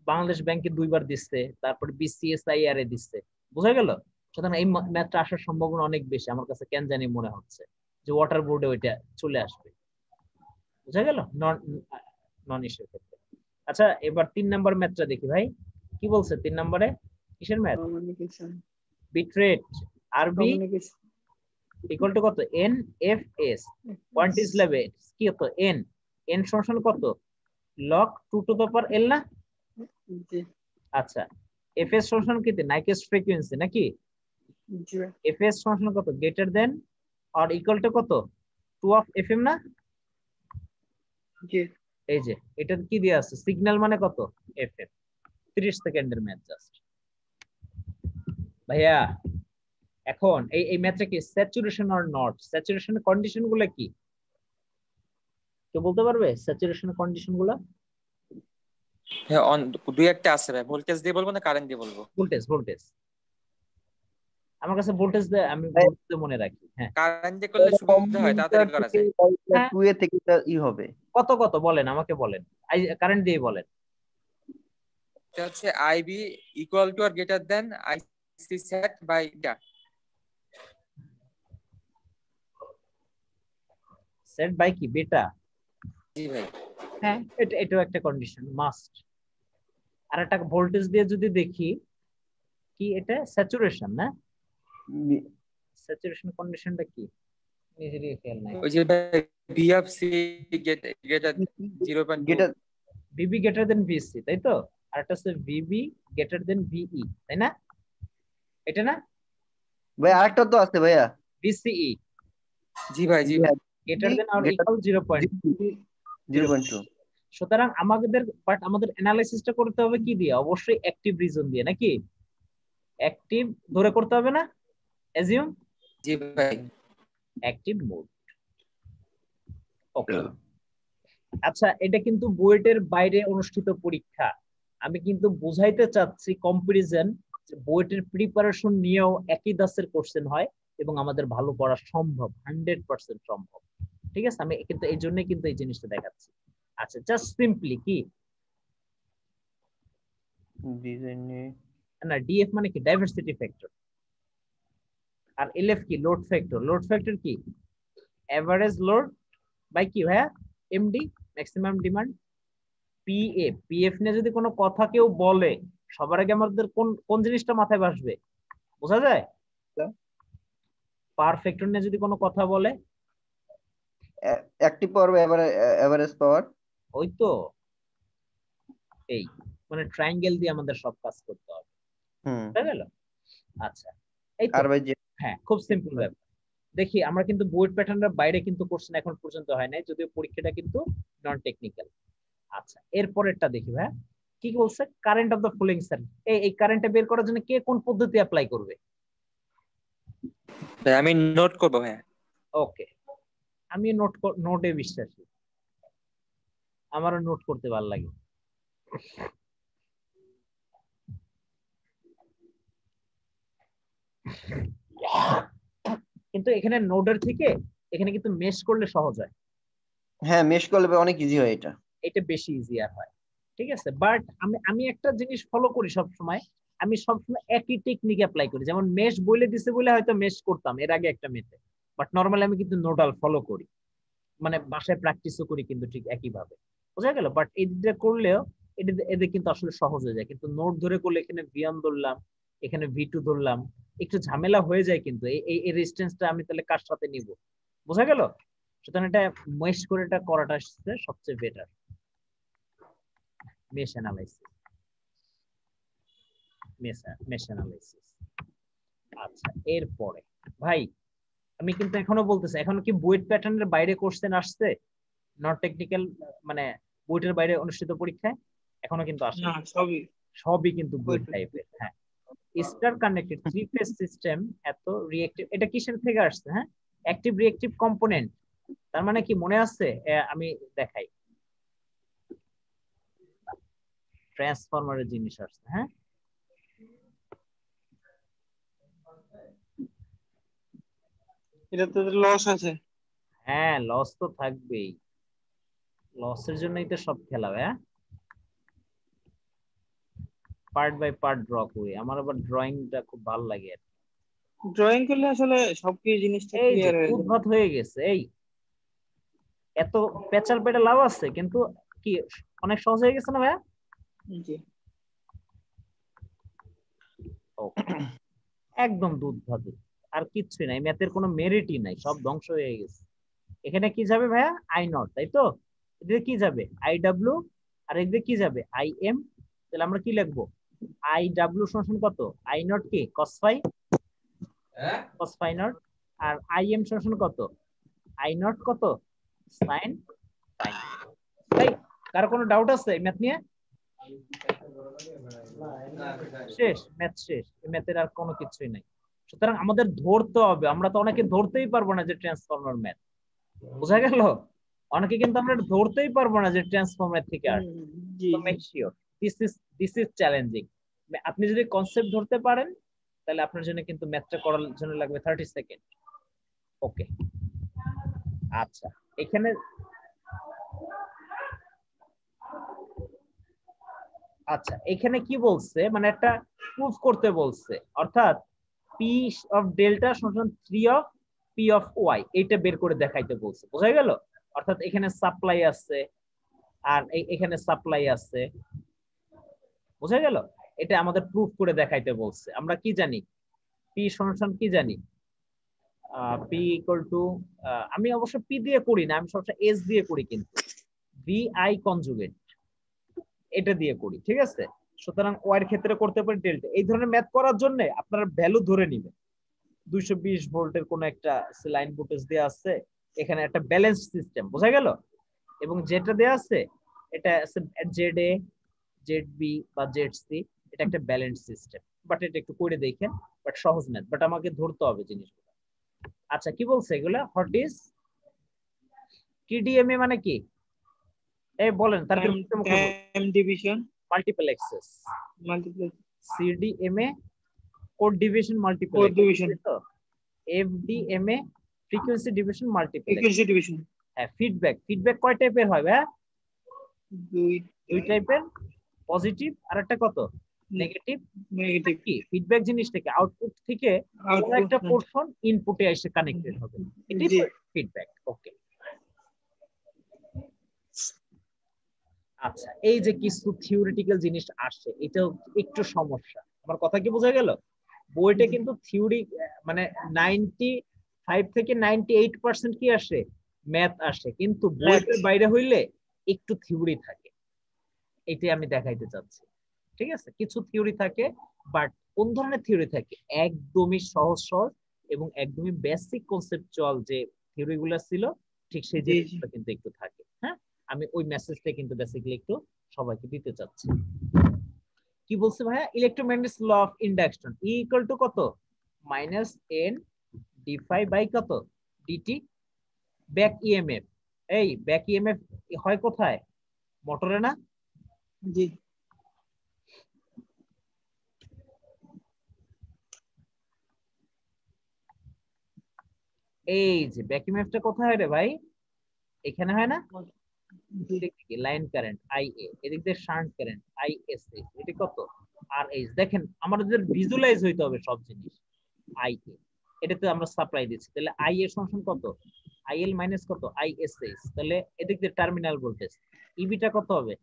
বাংলাদেশ ব্যাংকে 2বার দিচ্ছে, তারপর BCSIR এ দিচ্ছে, বোঝা গেল? সুতরাং এই ম্যাথটা আসার সম্ভাবনা অনেক বেশি, আমার কাছে কেন জানি মনে হচ্ছে যে ওয়াটার বোর্ডে ওইটা চলে আসবে, বোঝা গেল? নন ইস্যুর ক্ষেত্রে। আচ্ছা, এবার 3 নাম্বার ম্যাথটা দেখি ভাই, কি বলছে 3 নম্বরে? কিসের ম্যাথ? বিট রেট আরবি ইকুয়াল টু কত? NFS, কোয়ান্টিটি লেভেল কি কত? n সমান কত? log 2 to the power l না? জি। আচ্ছা, fs সমান কি? নাইকুয়েস্ট ফ্রিকোয়েন্সি নাকি? জি। fs সমান কত? Greater than or equal to কত? 2 অফ fm না? জি। এই যে এটা কি দেয়া আছে? সিগন্যাল মানে কত? fm। 30 সেকেন্ডের ম্যাথ জাস্ট ভাইয়া। এখন এই ম্যাথটা কি স্যাচুরেশন অর নট? স্যাচুরেশনের কন্ডিশন গুলো কি কেউ বলতে পারবে? স্যাচুরেশনের কন্ডিশন গুলো? হ্যাঁ, অন দুই একটা আছে ভাই। ভোল্টেজ দিয়ে বলবো না কারেন্ট দিয়ে বলবো? ভোল্টেজ আমার কাছে ভোল্টেজ দিয়ে আমি ভোল্টেজ মনে রাখি। হ্যাঁ, কারেন্ট দিয়ে করলে সুবিধা হয়, তাড়াতাড়ি করা যায়। 2 এ থেকে ই হবে কত বলেন, আমাকে বলেন, কারেন্ট দিয়ে বলেন। এটা হচ্ছে IB equal to or greater than IC set by এটা। সেট বাই কি? বেটা। জি ভাই। হ্যাঁ, এটাও একটা কন্ডিশন মাস্ট। আর একটা ভোল্টেজ দিয়ে যদি দেখি কি, এটা স্যাচুরেশন না? স্যাচুরেশন কন্ডিশনটা কি নিজেরই খেয়াল নাই। ওই যে VFC greater 0.2 VB greater than VC, তাই তো? আর একটা হচ্ছে VB গ্রেটার দেন VE, তাই না? এটা না ভাই? আরেকটা তো আছে ভাইয়া, VCE। জি ভাই, জি ভাই। Greater than or equal 0.2। সুতরাং আমাদের অ্যানালাইসিসটা করতে হবে কি দিয়ে? অবশ্যই অ্যাক্টিভ রিজন দিয়ে নাকি? অ্যাক্টিভ ধরে করতে হবে না? অ্যাজিউম। জি ভাই। Active mode. ওকে, আচ্ছা, এটা কিন্তু বুয়েটের বাইরে অনুষ্ঠিত পরীক্ষা। আমি কিন্তু বুঝাইতে চাচ্ছি কম্পারিজন, বুয়েটের প্রিপারেশন নিয়েও একই দাসের কোশ্চেন হয় এবং আমাদের ভালো পড়া সম্ভব, 100% সম্ভব। ঠিক আছে, আমি কিন্তু এই জন্যই কিন্তু এই জিনিসটা দেখাচ্ছি। আচ্ছা, জাস্ট সিম্পলি কি না, ডিএফ মানে কি? Diversity factor. আর এলএফ কি? Load factor. লোড ফ্যাক্টর কি? এভারেজ লোড বাই কি ভাইয়া? MD, maximum demand. পিএফ নিয়ে যদি কোনো কথা কেউ বলে, সবার আগে আমাদের কোন জিনিসটা মাথায় আসবে? বোঝা যায়? পাওয়ার ফ্যাক্টর নিয়ে যদি কোনো কথা বলে, অ্যাক্টিভ পাওয়ার বা এভারেজ পাওয়ার। ওই তো, এই মানে ট্রায়াঙ্গেল দিয়ে আমাদের সব কাজ করতে হবে। বুঝা গেল? আচ্ছা, এই তো। হ্যাঁ, খুব সিম্পল ব্যাপার। দেখি, আমরা কিন্তু বুয়েট প্যাটার্নের বাইরে কিন্তু কোশ্চেন এখন পর্যন্ত হয় নাই, যদিও পরীক্ষাটা কিন্তু নন টেকনিক্যাল। আচ্ছা, এরপরেরটা দেখি ভাই, কি বলছে? Current of the following circuit. এই কারেন্টটা বের করার জন্য কে কোন পদ্ধতি অ্যাপ্লাই করবে? আমি নোট করব। হ্যাঁ, ওকে, আমি নোটে বিশ্বাসী। আমারও নোট করতে ভালো লাগে। কিন্তু এখানে নোডের থেকে এখানে কিন্তু মেশ করলে সহজ হয়, হ্যাঁ মেশ করলে অনেক ইজি হয় এটা। এটা বেশি ইজিয়ার হয়, ঠিক আছে। বাট আমি একটা জিনিস ফলো করি সব সময়, আমি সবসময় একই টেকনিক অ্যাপ্লাই করি। যেমন মেশ বলে দিছে বলে হয়তো মেশ করতাম এর আগে একটা মেথড, বাট নরমালি আমি কিন্তু নোডাল ফলো করি, মানে বাসায় প্র্যাকটিসও করি কিন্তু ঠিক একই ভাবে, বোঝা গেল। বাট এটা করলেও এদের কিন্তু আসলে সহজ হয়ে যায়। কিন্তু নোট ধরে করলে এখানে V1 ধরলাম, এখানে V2 ধরলাম, একটু ঝামেলা হয়ে যায়। কিন্তু এই রেজিস্ট্যান্সটা আমি তাহলে কার সাথে নিব, বোঝা গেল। সুতরাং এটা মেশ করে এটা করাটা সবচেয়ে better, mesh analysis, mesh analysis. আচ্ছা এরপরে ভাই আমি কিন্তু এখনো বলতেছি, এখনো কি বুয়েট প্যাটার্নের বাইরে কোশ্চেন আসছে? নট টেকনিক্যাল মানে বুয়েটের বাইরে অনুষ্ঠিত পরীক্ষায় এখনো কিন্তু আসে না, সবই কিন্তু বুয়েট টাইপের। হ্যাঁ, star connected three phase system, এত রিঅ্যাক্টিভ, এটা কিসের থেকে আসছে? হ্যাঁ, অ্যাক্টিভ রিঅ্যাক্টিভ কম্পোনেন্ট। তার মানে কি মনে আছে? আমি দেখাই, ট্রান্সফরমারের জিনিস আসছে। হ্যাঁ, এটা তো লস আছে। হ্যাঁ লস তো থাকবেই, লসের জন্যই তো সব খেলা। হ্যাঁ, পার্ট বাই পার্ট ড্র করি, আমার আবার ড্রয়িংটা খুব ভালো লাগে। ড্রয়িং করলে আসলে সবকিছু জিনিসটা এই যে ক্লিয়ার হয়ে যায়। উদ্ভট হয়ে গেছে, এই এত পেঁচাল পেটে লাভ আছে, কিন্তু কি অনেক সহজ হয়ে গেছে না ভাইয়া? জি। একদম দুধ ভাত, আর কিচ্ছুই নাই, ম্যাথের কোনো মেরিটই নাই, সব ধ্বংস হয়ে গেছে। এখানে কি যাবে ভাইয়া? I0, তাই তো? এদিকে কি যাবে? IW, আর এদিকে কি যাবে? IM। তাহলে আমরা কি লিখবো? IW সমান কত? I0 কি cos phi, cos phi নট, আর IM সমান কত? I0 কত? sin phi। তাই কারো কোনো ডাউট আছে এই ম্যাথ নিয়ে? শেষ, ম্যাথ শেষ, এই ম্যাথের আর কোনো কিছুই নাই। সুতরাং আমাদের ধরতে হবে, আমরা তো অনেকে ধরতেই পারবো না যে ট্রান্সফর্মার ম্যাথ, বোঝা গেল? অনেকে কিন্তু আমরা ধরতেই পারবো না যে ট্রান্সফর্মার থেকে আসে। তো make sure this is challenging. আপনি যদি কনসেপ্ট ধরতে পারেন তাহলে আপনার জন্য কিন্তু ম্যাথটা করার জন্য লাগবে 30 সেকেন্ড। ওকে, আচ্ছা এখানে আচ্ছা এখানে কি বলছে, মানে একটা প্রুফ করতে বলছে, অর্থাৎ পি অফ ডেল্টা সমান 3 অফ পি অফ ওয়াই, এটা বের করে দেখাইতে বলছে, বোঝা গেল? অর্থাৎ এখানে সাপ্লাই আছে আর এখানে সাপ্লাই আছে, বোঝা গেল? এটা আমাদের প্রুফ করে দেখাইতে বলছে। আমরা কি জানি? পি সমান কি জানি? পি ইকুয়াল টু, আমি অবশ্য পি দিয়ে করি না, আমি সবসময় এস দিয়ে করি, কিন্তু ভি আই কনজুগেট এটা দিয়ে করি, ঠিক আছে? সুতরাং ওয়াই এর ক্ষেত্রে করতে পারি ডেল্টা। এই ধরনের ম্যাথ করার জন্য আপনারা ভ্যালু ধরে নেবেন। 220 ভোল্টের কোন একটা লাইন ভোল্টেজ দেয়া আছে, এখানে একটা ব্যালেন্স সিস্টেম, বোঝা গেল? এবং যেটা দেয়া আছে এটা জেড এ, জেড বি বা জেড সি, এটা একটা ব্যালেন্স সিস্টেম। বাট এটা একটু করে দেখেন, বাট সহজ ম্যাথ, বাট আমাকে ধরতে হবে জিনিসগুলো। আচ্ছা কি বলছে এগুলা? হোয়াট ইজ টিডিএমএ মানে কি? এই বলেন, তার time division multiplexes, multiplex, CDMA code division multiplex, code division, তো FDMA frequency division multiplex. Frequency division. হ্যাঁ, ফিডব্যাক কয় টাইপের হয় ভাই? দুই টাইপের, পজিটিভ আর একটা কত? নেগেটিভ। কি ফিডব্যাক জিনিসটা কি? আউটপুট থেকে কোন একটা পোরশন ইনপুটে এসে কানেক্টেড হবে, এটাই ফিডব্যাক। ওকে, আচ্ছা এই যে কিছু থিওরিটিক্যাল জিনিস আসে, এটাও একটু সমস্যা। আমার কথা কি বোঝা গেল? বইটা কিন্তু থিওরি মানে 95 থেকে 98% কি আসে? ম্যাথ আসে, কিন্তু বইটার বাইরে হইলে একটু থিওরি থাকে, এটাই আমি দেখাইতে চাচ্ছি। ঠিক আছে, কিছু থিওরি থাকে, বাট কোন ধরনের থিওরি থাকে? একদমই সহজ সহজ এবং একদমই বেসিক কনসেপচুয়াল যে থিওরি গুলো ছিল, ঠিক সেই জিনিসগুলো কিন্তু একটু থাকে। হ্যাঁ, আমি ওই মেসেজটা কিন্তু বেসিক্যালি একটু সবাইকে দিতে চাচ্ছি। কি বলছে ভাইয়া? Electromagnetic law of induction E equal to কত? মাইনাস n d∅ বাই কত? dt। ব্যাক ইএমএফ, এই ব্যাক ইএমএফ হয় কোথায়? মোটরে না? জি এই যে ভ্যাকুয়াম এফটা কোথায় হয় রে ভাই? এখানে হয় না? লাইন কারেন্ট IA, এদিক দিয়ে শান্ট কারেন্ট ISA, এটা কত? RH। দেখেন আমাদের ভিজুয়ালাইজ হইতে হবে সব জিনিস। IA এটাতে আমরা সাপ্লাই দিচ্ছি, তাহলে IA সমান কত? IL মাইনাস কত? ISH। তাহলে এদিক দিয়ে টার্মিনাল ভোল্টেজ ইবিটা কত হবে?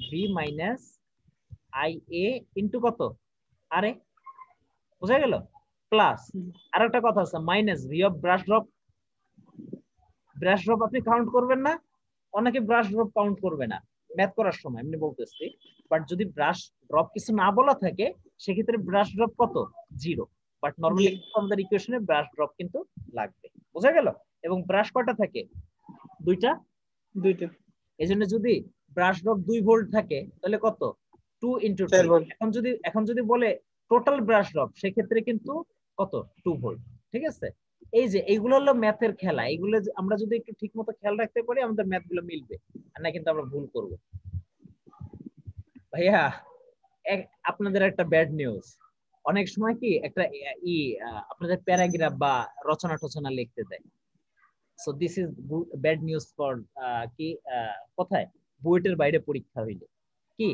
V মাইনাস IA ইনটু কত? আরে বুঝা গেল? প্লাস আরেকটা কথা আছে, minus V of brush drop. Brush drop আপনি কাউন্ট করবেন না, অনেকে ব্রাশ ড্রপ কাউন্ট করবে না ম্যাথ করার সময়, এমনি বলতেছি। বাট যদি ব্রাশ ড্রপ কিছু না বলা থাকে সেক্ষেত্রে ব্রাশ ড্রপ কত? 0। বাট নরমালি আমাদের ইকুয়েশনে ব্রাশ ড্রপ কিন্তু লাগবে। বুঝা গেল? এবং ব্রাশ কয়টা থাকে? দুইটা। এজন্য যদি ব্রাশ ড্রপ 2 ভোল্ট থাকে তাহলে কত? 2 ইনটু 2। এখন যদি বলে টোটাল ব্রাশ ড্রপ সেক্ষেত্রে কিন্তু কত? 2 ভোল্ট। ঠিক আছে? এই যে এইগুলো হলো ম্যাথের খেলা, এইগুলো আমরা যদি একটু ঠিকমতো খেয়াল রাখতে পারি আমাদের ম্যাথ গুলো মিলবে, আর না কিন্তু আমরা ভুল করব। ভাইয়া আপনাদের একটা ব্যাড নিউজ, অনেক সময় কি একটা আপনাদের প্যারাগ্রাফ বা রচনা টচনা লিখতে দেয়। So this is bad news for কি কোথায় বুয়েটের বাইরে পরীক্ষা হইলে কি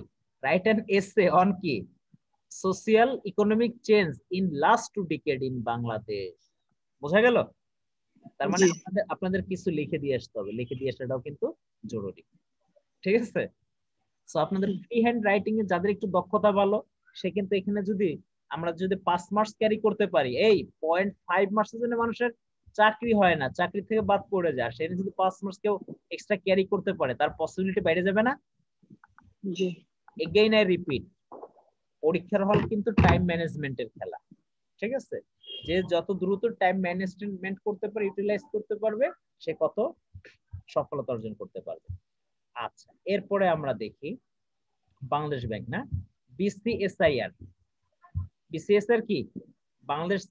রাইট অ্যান এসে অন কি social economic change in last 2 decade in Bangladesh. বোঝা গেল? তার মানে আপনাদের কিছু লিখে দিয়ে আসতে হবে, লিখে দিয়ে আসাটাও কিন্তু জরুরি। ঠিক আছে? সো আপনাদের ফ্রি হ্যান্ড রাইটিং এ যাদের একটু দক্ষতা ভালো সে কিন্তু এখানে যদি আমরা যদি 5 মার্কস ক্যারি করতে পারি, এই 0.5 মার্কসের জন্য মানুষের চাকরি হয় না, চাকরি থেকে বাদ পড়ে যায়। সেটা যদি 5 মার্কস কেউ এক্সট্রা ক্যারি করতে পারে তার পসিবিলিটি বাইরে যাবে না? জি এগেইন আই রিপিট, পরীক্ষার হল কিন্তু টাইম ম্যানেজমেন্টের খেলা। ঠিক আছে? যে যত দ্রুত টাইম ম্যানেজমেন্ট করতে পারে, ইউটিলাইজ করতে পারবে, সে কত সফলতা অর্জন করতে পারবে। আচ্ছা, এরপরে আমরা দেখি বাংলাদেশ ব্যাংক না, BCSIR। BCSIR কি? বাংলাদেশ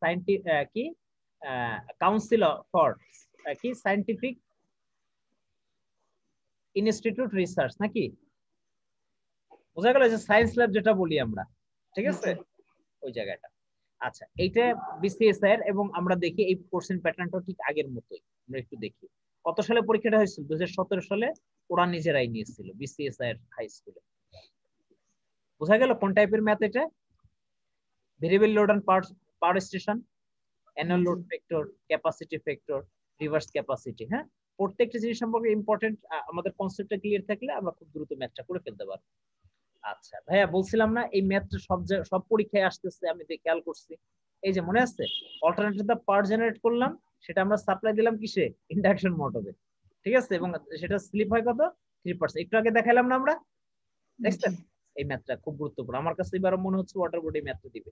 কি কাউন্সিল ফর কি সায়েন্টিফিক ইনস্টিটিউট রিসার্চ নাকি? বোঝা গেল? যে সায়েন্স ল্যাব যেটা বলি আমরা। ঠিক আছে? ওই জায়গাটা। আচ্ছা, এইটা BCSIR এবং আমরা দেখি এই কোশ্চেন প্যাটার্নটা ঠিক আগের মতোই। আমরা একটু দেখি কত সালে পরীক্ষাটা হয়েছিল? 2017 সালে ওরা নিজেরাই নিয়েছিল BCSIR হাই স্কুলে। বোঝা গেল কোন টাইপের ম্যাথ এটা? Variable load and power station, annual load factor, capacity factor, reverse capacity. হ্যাঁ, প্রত্যেকটা জিনিস সম্পর্কে ইম্পর্টেন্ট আমাদের কনসেপ্টটা ক্লিয়ার থাকলে আমরা খুব দ্রুত ম্যাথটা করে ফেলতে পারবো। আচ্ছা ভাইয়া, বলছিলাম না এই ম্যাথটা সব পরীক্ষায় আসতেছে, আমি খেয়াল করছি। এই যে মনে আছে অল্টারনেটিভ দা পাওয়ার জেনারেট করলাম, সেটা আমরা সাপ্লাই দিলাম কিসে? ইন্ডাকশন মোটরে। ঠিক আছে? এবং সেটা স্লিপ হয় কত? 3%। একটু আগে দেখাইলাম না আমরা, দেখছেন? এই ম্যাথটা খুব গুরুত্বপূর্ণ আমার কাছে। এবার মনে হচ্ছে ওয়াটার বোর্ড এই ম্যাথটা দিবে।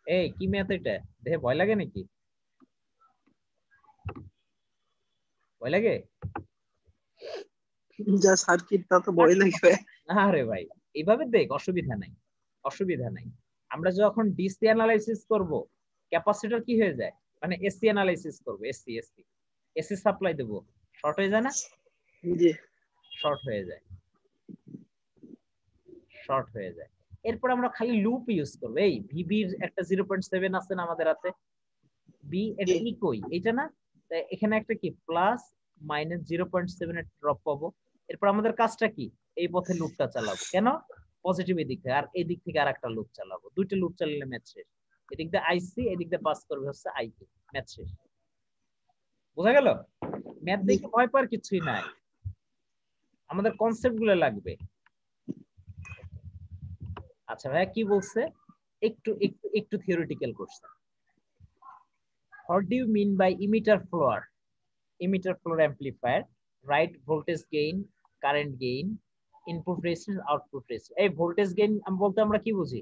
এই কি ম্যাথ এটা? দেখে ভয় লাগে নাকি? ভয় লাগে? যা সার্কিট তা তো ভয় লাগবে। আরে ভাই এইভাবে দেখ, অসুবিধা নাই, অসুবিধা নাই। আমরা যখন ডিসি অ্যানালাইসিস করব ক্যাপাসিটর কি হয়ে যায়, মানে এসি অ্যানালাইসিস করব, এসি সাপ্লাই দেব, শর্ট হয়ে যায় না? জি শর্ট হয়ে যায়, শর্ট হয়ে যায়। এরপর আমরা খালি লুপ ইউজ করব। এই ভিবির একটা 0.7 আছে না আমাদের হাতে, বি এটা ই কই? এটা না, এখানে একটা কি প্লাস মাইনাস 0.7 এর ড্রপ পাবো। এরপর আমাদের কাজটা কি? এই পথে লুপটা চালাবো। কেন? পজিটিভ এদিক থেকে, আর এই দিক থেকে আরেকটা লুপ চালাবো। দুইটা লুপ চালালে ম্যাথ শেষ। এদিক দিয়ে আইসি, এদিক দিয়ে পাস করবে হচ্ছে আইপি, ম্যাথ শেষ। বোঝা গেল? ম্যাথ দেখে ভয় পাওয়ার কিছুই নাই, আমাদের কনসেপ্ট গুলো লাগবে। আচ্ছা ভাইয়া কি বলছে? একটু একটু একটু থিওরিটিক্যাল করছে। What do you mean by emitter floor? Emitter floor amplifier, right? Voltage gain, current gain, input resistance, output resistance. এই voltage gain বলতে আমরা কি বুঝি?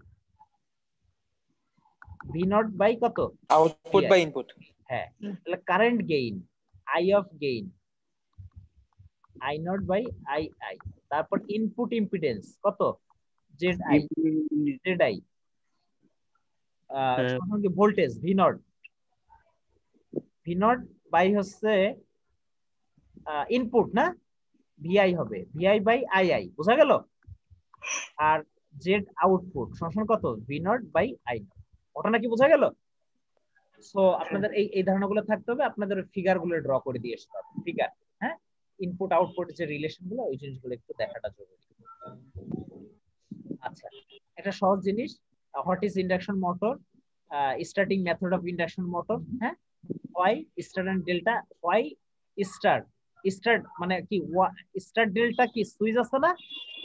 V naught by কত? আউটপুট বা ইনপুট। হ্যাঁ, তাহলে current gain, I of gain, I naught by II। তারপর ইনপুট ইম্পিডেন্স কত? ZI, ZI। সঙ্গে voltage V naught, V naught by হচ্ছে ইনপুট না, ভিআই হবে ভিআই বাই আইআই, বোঝা গেল? আর জেড আউটপুট সমান কত V naught by I naught, ওটা নাকি বোঝা গেল? সো আপনাদের এই ধারণাগুলো থাকতে হবে, আপনাদের ফিগার গুলো ড্র করে দিয়ে আসতে হবে, ফিগার। হ্যাঁ, ইনপুট আউটপুট যে রিলেশন গুলো ওই জিনিসগুলো একটু দেখাটা জরুরি। আচ্ছা, একটা সহজ জিনিস, what is induction motor, starting method of induction motor. হ্যাঁ, Y star and delta, Y star start মানে কি, স্টার ডেল্টা কি সুইচ আছে না,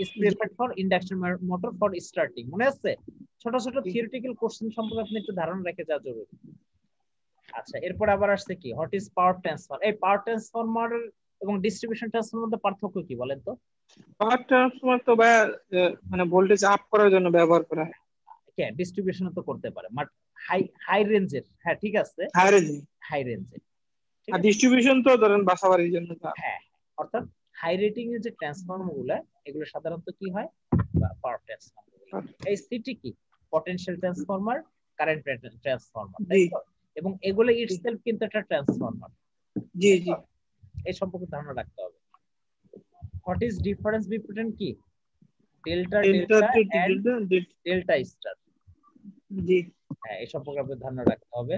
is preferred for induction motor for starting, মনে আছে? ছোট ছোট থিওরিটিক্যাল কোশ্চেন সম্পর্কে আপনি একটু ধারণা রেখে যাওয়া জরুরি। আচ্ছা, এরপর আবার আসছে কি, হোয়াট ইজ পাওয়ার ট্রান্সফার। এই পাওয়ার ট্রান্সফরমার এবং ডিস্ট্রিবিউশন ট্রান্সফরমার মধ্যে পার্থক্য কি বলেন তো? পাওয়ার ট্রান্সফরমার তো মানে ভোল্টেজ আপ করার জন্য ব্যবহার করা হয়। হ্যাঁ, ডিস্ট্রিবিউশন তো করতে পারে, বাট হাই রেঞ্জের। হ্যাঁ ঠিক আছে, হাই রেঞ্জের। আর ডিস্ট্রিবিউশন তো ধরেন বাসাবাড়ির জন্য। হ্যাঁ, অর্থাৎ হাই রেটিং এর যে ট্রান্সফরমার গুলো, এগুলো সাধারণত কি হয়, পাওয়ার ট্রান্সফরমার। এই সিটি কি, পটেনশিয়াল ট্রান্সফরমার, কারেন্ট ট্রান্সফরমার, এবং এগুলো ইটসেলফ কিন্তু একটা ট্রান্সফরমার। জি জি, এই সম্পর্কে ধারণা রাখতে হবে। হোয়াট ইজ ডিফারেন্স বিটুইন কি, ডেল্টা ডেল্টা স্টার। জি, হ্যাঁ, এই সম্পর্কে আপনাদের ধারণা রাখতে হবে।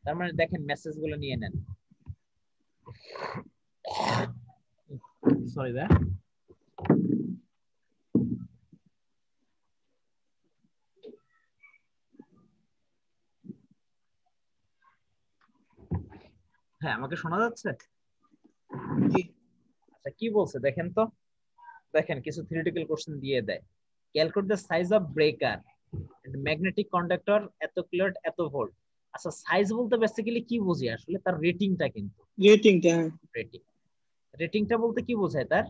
তার মানে দেখেন মেসেজ গুলো নিয়ে নেন। সরি ভাই, হ্যাঁ আমাকে শোনা যাচ্ছে? আচ্ছা, কি বলছে দেখেন তো, দেখেন কিছু থিওরিটিক্যাল কোশ্চেন দিয়ে দেয়। Calculate the size of breaker magnetic conductor এত কিলোট এত ভোল্ট। আচ্ছা, সাইজ বলতে বেসিক্যালি কি বুঝি আসলে, তার রেটিংটা, কিন্তু রেটিংটা বলতে কি বোঝায়, তার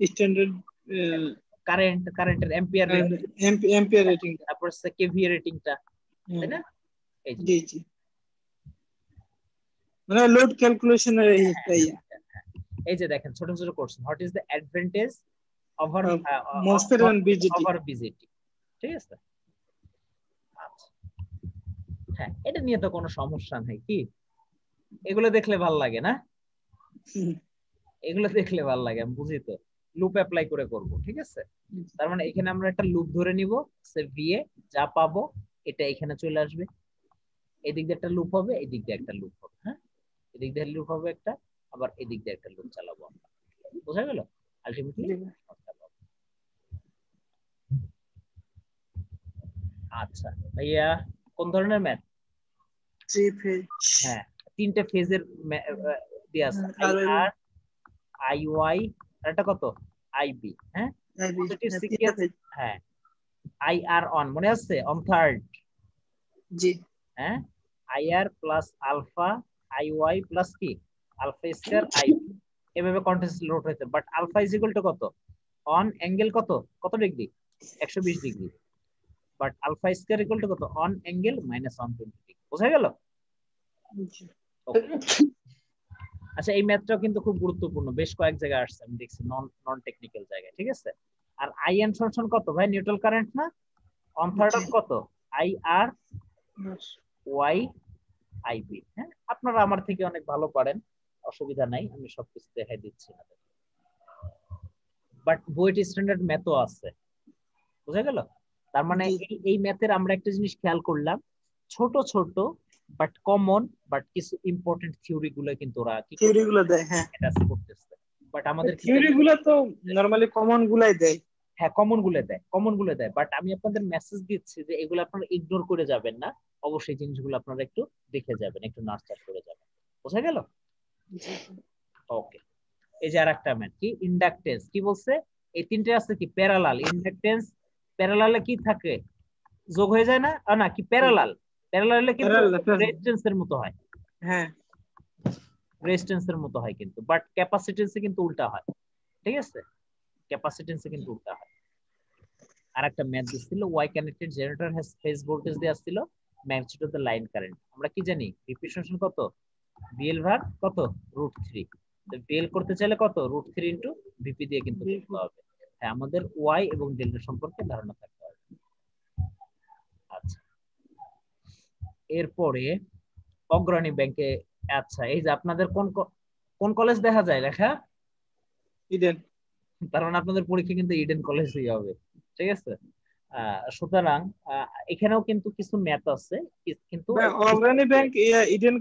স্ট্যান্ডার্ড কারেন্টের এম্পিয়ার রেটিং, তারপর কেভিএ রেটিংটা, তাই না? জি জি, মানে লোড ক্যালকুলেশনের এই যে দেখেন ছোট ছোট question, what is the advantage over MOSFET and BJT, over BJT, ঠিক আছে? আচ্ছা, হ্যাঁ, এটা নিয়ে তো কোনো সমস্যা নাই, কি এগুলো দেখলে ভালো লাগে না? এগুলো দেখলে ভালো লাগে, আমি বুঝি তো, লুপ অ্যাপ্লাই করে করব, ঠিক আছে? তার মানে এখানে আমরা একটা লুপ ধরে নিব, সে ভিএ যা পাবো এটা এখানে চলে আসবে, এদিক দিয়ে একটা লুপ হবে, এদিক দিয়ে একটা লুপ হবে। হ্যাঁ, এদিক দিয়ে লুপ হবে একটা, আবার এদিক দিয়ে একটা লুপ চালাবো আমরা, বোঝা গেল? আলটিমেটলি আচ্ছা ভাইয়া, কোন ধরনের ম্যাথ? Three phase. হ্যাঁ, তিনটে ফেজের দেয়া আছে, আইআর, আইওয়াই, আর এটা কত, আইবি। হ্যাঁ, পজিটিভ সিকোয়েন্স। হ্যাঁ, আইআর অন, মনে আছে? On third. জি। হ্যাঁ, IR plus alpha IY plus কি, আলফা স্কয়ার আইবি, এভাবে কন্টিনিউয়াস লোড হইছে। But alpha is equal to কত, অন অ্যাঙ্গেল কত, কত ডিগ্রি, 120 ডিগ্রি। But alpha square equal to কত, অন অ্যাঙ্গেল মাইনাস 120 ডিগ্রি। বোঝা গেল? আচ্ছা, এই ম্যাথটাও কিন্তু খুব গুরুত্বপূর্ণ, বেশ কয়েক জায়গায় আসছে আমি দেখছি, নন টেকনিক্যাল জায়গায়, ঠিক আছে? আর আইএন সমান কত ভাই, নিউট্রাল কারেন্ট না? অন থার্ড অফ কত, আইআর ওয়াই আইবি। হ্যাঁ, আপনারা আমার থেকে অনেক ভালো পারেন, অসুবিধা নাই, আমি সবকিছু দেখাই দিচ্ছি না। বাট বুয়েট স্ট্যান্ডার্ড ম্যাথও আছে, বুঝা গেল? তার মানে এই ম্যাথের আমরা একটা জিনিস খেয়াল করলাম, ছোট ছোট বাট কমন, বাট কিছু ইম্পর্টেন্ট থিওরি গুলো কিন্তু ওরা থিওরি গুলো দেয়। হ্যাঁ, এটা করতেছে, বাট আমাদের থিওরি গুলো তো নরমালি কমন গুলাই দেয়। হ্যাঁ, কমন গুলো দেয়, বাট আমি আপনাদের মেসেজ দিচ্ছি যে এগুলো আপনারা ইগনোর করে যাবেন না, অবশ্যই জিনিসগুলো আপনারা একটু দেখে যাবেন, একটু নার্চার করে যাবেন। বোঝা গেল? ওকে, এই যে আরেকটা ম্যাথ কি, ইন্ডাকটেন্স। কি বলছে, এই তিনটে আছে কি, প্যারালাল। ইন্ডাকটেন্স প্যারালালে কি থাকে, যোগ হয়ে যায় না? না, কি প্যারালাল, প্যারালালে কিন্তু রেজিস্ট্যান্সের মতো হয়। হ্যাঁ, রেজিস্ট্যান্সের মতো হয় কিন্তু, বাট ক্যাপাসিট্যান্সে কিন্তু উল্টা হয়, ঠিক আছে? ক্যাপাসিট্যান্সে কিন্তু উল্টা হয়। আরেকটা ম্যাথ দিছিল, Y connected generator has phase voltage দেয়া ছিল, magnitude of the line current. আমরা কি জানি, রিপ্রেজেন্টেশন কত, বিএল ভাগ কত, √3। তো বিএল করতে চাইলে কত, √3 ইনটু ভিপি দিয়ে কিন্তু করতে হবে। হ্যাঁ, আমাদের ওয়াই এবং ডেল্টা সম্পর্কে ধারণা থাকতে হবে। আচ্ছা, এরপরে অগ্রণী ব্যাংকে। আচ্ছা, এই যে আপনাদের কোন কলেজ দেখা যায় লেখা, ইডেন। তার মানে আপনাদের পরীক্ষা কিন্তু ইডেন কলেজেই হবে, ঠিক আছে? সুতরাং এখানেও কিন্তু কিছু ম্যাথ আছে, কিন্তু অগ্রণী ব্যাংক ইডেন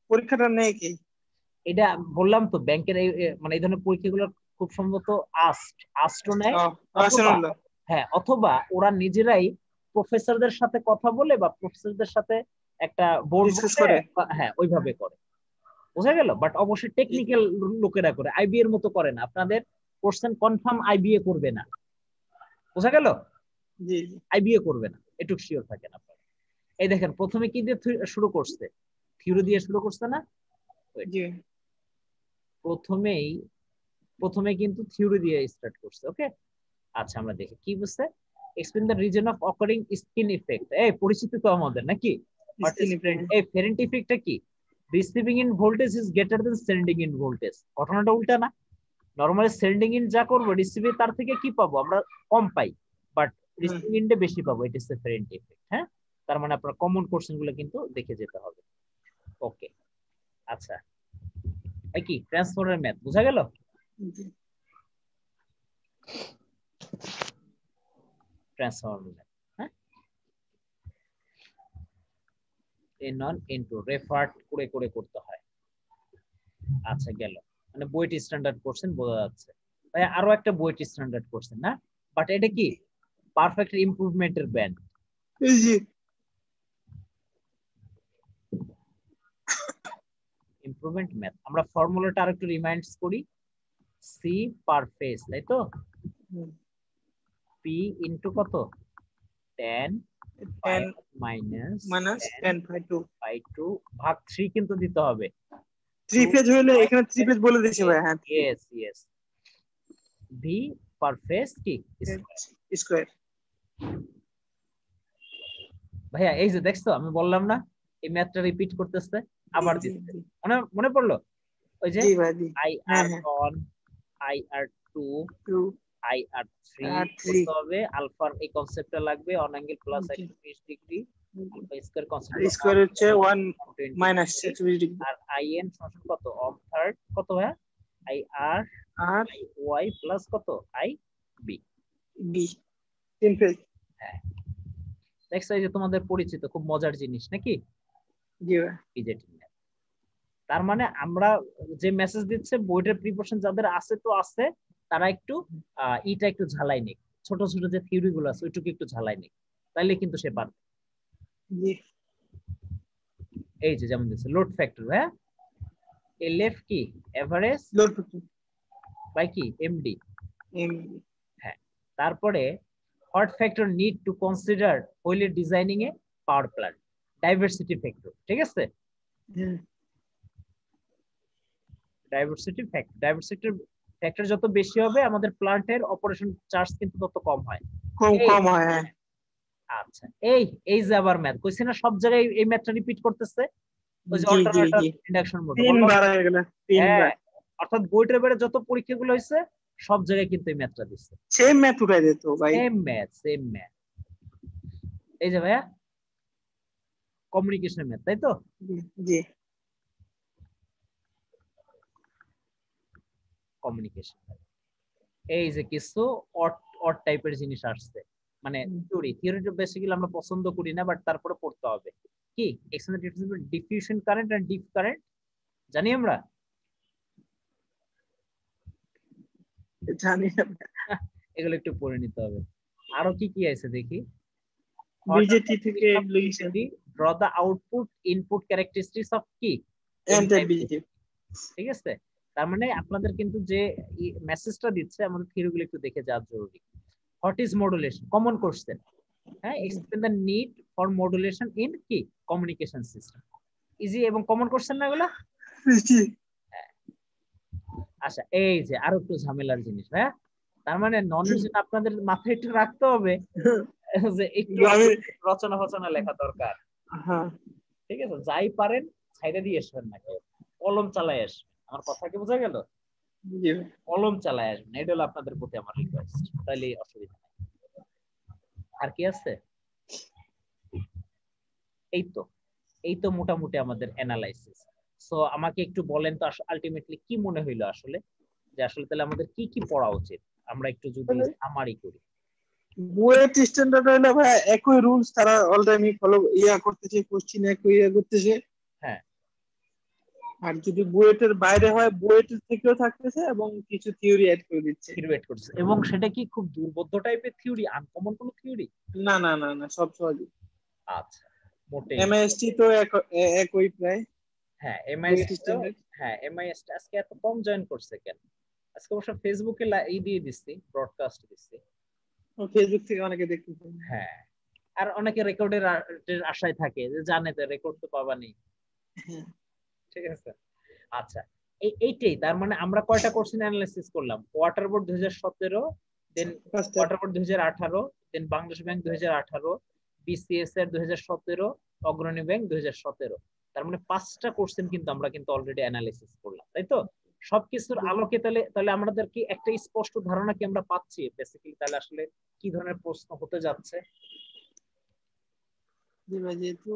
পরীক্ষাটা নেয় কি? এটা বললাম তো, ব্যাংকের মানে এই ধরনের পরীক্ষাগুলো খুব সম্ভবত আস্টও নেয়, হ্যাঁ, অথবা ওরা নিজেরাই প্রফেসরদের সাথে কথা বলে বা প্রফেসরদের সাথে একটা বোর্ড করে, হ্যাঁ ওইভাবে করে, বোঝা গেল? বাট অবশ্যই টেকনিক্যাল লোকেরা করে, আইবি এর মতো করে না, আপনাদের কোশ্চেন কনফার্ম আইবিএ করবে না, বোঝা গেল? জি আইবিএ করবে না, এটুকু শিওর থাকেন আপনারা। এই দেখেন প্রথমে কি দিয়ে শুরু করছে, থিওরি দিয়ে শুরু করছে না? জি প্রথমে কিন্তু থিওরি দিয়ে স্টার্ট করছে, ওকে? আচ্ছা আমরা দেখি কি বুঝছে। Explain the reason of occurring skin effect, এই পরিচিত তো আমাদের নাকি? এই ফেরেন্ট ইফেক্টটা কি? Receiving in voltage is greater than sending in voltage. ঘটনাটা উল্টা না? নরমালি সেন্ডিং ইন যা করবো রিসিভে তার থেকে কি পাবো আমরা, কম পাই, বাট রিসিভিং ইনটা বেশি পাবো, ইট ইজ দ্য ফেরেন্ট ইফেক্ট। হ্যাঁ, তার মানে আপনার কমন কোশ্চেন গুলো কিন্তু দেখে যেতে হবে। ওকে, আচ্ছা কি ট্রান্সফর্মার ম্যাথ বোঝা গেল? ট্রান্সফর্মার ম্যাথ, হ্যাঁ, n1 n2 রেফার করে করে করতে হয়। আচ্ছা গেল, মানে বুয়েট স্ট্যান্ডার্ড কোশ্চেন বোঝা যাচ্ছে। ভাই আরো একটা বুয়েট স্ট্যান্ডার্ড কোশ্চেন না, বাট এটা কি পারফেক্ট ইমপ্রুভমেন্টের ব্যান্ড। ইমপ্রুভমেন্ট ম্যাথ, আমরা ফর্মুলাটা আরেকটু রিমাইন্ডস করি। সি পার ফেজ, তাই তো? পি ইনটু কত, 10 মাইনাস 10/2 ভাগ 3 কিন্তু দিতে হবে। 3 পেজ হলে এখানে 3 পেজ বলে দিয়েছি ভাই। হ্যাঁ, ইয়েস ভি পার ফেজ কি স্কয়ার। ভাইয়া এই যে দেখছো, আমি বললাম না এই ম্যাথটা রিপিট করতেছে, আবার দিচ্ছে, মনে পড়লো? ওই যে IR1 IR2 IR3 করতে হবে, আলফার এই কনসেপ্টটা লাগবে, on angle plus 120 degree, alpha square concept square হচ্ছে 1 মাইনাস 120 ডিগ্রি, আর IN সমান কত, অফ থার্ড কত ভাইয়া, IR আর Y প্লাস কত IB, বি 3 পেজ। হ্যাঁ দেখছো, এই যে তোমাদের পরিচিত খুব মজার জিনিস নাকি? জি ভাই। পিজেটি। তার মানে আমরা যে মেসেজ দিচ্ছে বোর্ডের প্রিপারেশন যাদের আছে তো আছে, তারা একটু এটা একটু ঝালাই নিক, ছোট ছোট যে থিওরি গুলো আছে ওইটুকু একটু ঝালাই নিক, তাইলে কিন্তু সে পারবে। এই যে যেমন দিচ্ছে লোড ফ্যাক্টর, হ্যাঁ এলএফ কি এভারেজ লোড ফ্যাক্টর বাই কি এমডি। হ্যাঁ, তারপরে hot factor need to consider wheel designing A power plant, diversity factor, ঠিক আছে? ডাইভার্সিটি ফ্যাক্টর যত বেশি হবে আমাদের প্ল্যান্টের অপারেশন চার্জ কিন্তু তত কম হয়। কম হয়। আচ্ছা এই যে আবার ম্যাথ কইছি না, সব জায়গায় এই ম্যাথটা রিপিট করতেছে, ওই যে অল্টারনেটর ইন্ডাকশন মোড তিনবার হয়ে গেল, তিনবার। অর্থাৎ বোর্ডের বাইরে যত পরীক্ষাগুলো হইছে সব জায়গায় কিন্তু এই ম্যাথটা দিচ্ছে, সেম ম্যাথ উঠাই দিত ভাই, সেম ম্যাথ। এই যে ভাইয়া কমিউনিকেশন ম্যাথ, তাই তো? জি কমিউনিকেশন। এই যে কিছু অড টাইপের জিনিস আসছে, মানে থিওরিটা বেসিক্যালি আমরা পছন্দ করি না, বাট তারপরে পড়তে হবে। কি ডিফিউশন কারেন্ট আর ডিপ কারেন্ট জানি আমরা, জানি এগুলো একটু পড়ে নিতে হবে। আরো কি কি আছে দেখি। বিজেটি থেকে draw the output input characteristics of কি বিজেটি, ঠিক আছে? তার মানে আপনাদের কিন্তু যে মেসেজটা দিচ্ছে আমাদের থিওরিগুলো একটু দেখে যাওয়া জরুরি। What is modulation, common question, হ্যাঁ explain the need for modulation in কি কমিউনিকেশন সিস্টেম, ইজি এবং কমন কোশ্চেন না এগুলো? আচ্ছা এই যে আরো একটু ঝামেলার জিনিস, হ্যাঁ তার মানে নলেজ আপনাদের মাথায় একটু রাখতে হবে যে একটু রচনা লেখা দরকার, ঠিক আছে? যাই পারেন ছাইড়া দিয়ে আসবেন না, কলম চালায় আসবেন, আমার কথা কি বোঝা গেল? কলম চালায় আসবেন, এটা হলো আপনাদের প্রতি আমার রিকোয়েস্ট, তাইলে অসুবিধা নেই। আর কি আছে? এই তো মোটামুটি আমাদের অ্যানালাইসিস। সো আমাকে একটু বলেন তো আলটিমেটলি কি মনে হইলো আসলে যে আসলে তাহলে আমাদের কি কি পড়া উচিত, আমরা একটু যদি সামারি করি। বুয়েট স্ট্যান্ডার্ড হইলে ভাই একই রুলস তারা অল টাইমই ফলো করতেছে, কোশ্চেন একই করতেছে। হ্যাঁ, আর যদি বুয়েটের বাইরে হয় বুয়েটের থেকেও থাকতেছে এবং কিছু থিওরি অ্যাড করে দিচ্ছে। এবং সেটা কি খুব দুর্বোধ্য টাইপের থিওরি, আনকমন কোন থিওরি? না না না না, সব সহজই। আচ্ছা, মোটেই। এমআইএসটি তো একই প্রায়। হ্যাঁ, এমআইএসটি আজকে এত কম জয়েন করছে কেন? আজকে অবশ্য ফেসবুকে দিয়ে দিচ্ছি, ব্রডকাস্ট দিচ্ছি। ফেসবুক থেকে অনেকে দেখতেছে। হ্যাঁ, আর অনেকে রেকর্ডের আশায় থাকে যে জানে তো রেকর্ড তো পাবানি। ঠিক আছে, আচ্ছা এইটাই তার মানে আমরা কয়টা কোশ্চেন অ্যানালাইসিস করলাম? ওয়াটার বোর্ড 2017, দেন ওয়াটার বোর্ড 2018, দেন বাংলাদেশ ব্যাংক 2018, বিসিএস এর 2017, অগ্রণী ব্যাংক 2017। তার মানে 5টা কোশ্চেন কিন্তু আমরা কিন্তু অলরেডি অ্যানালাইসিস করলাম, তাই তো? সবকিছুর আলোকে তাহলে আমাদের কি একটা স্পষ্ট ধারণা কি আমরা পাচ্ছি বেসিক্যালি তাহলে আসলে কি ধরনের প্রশ্ন হতে যাচ্ছে? যেহেতু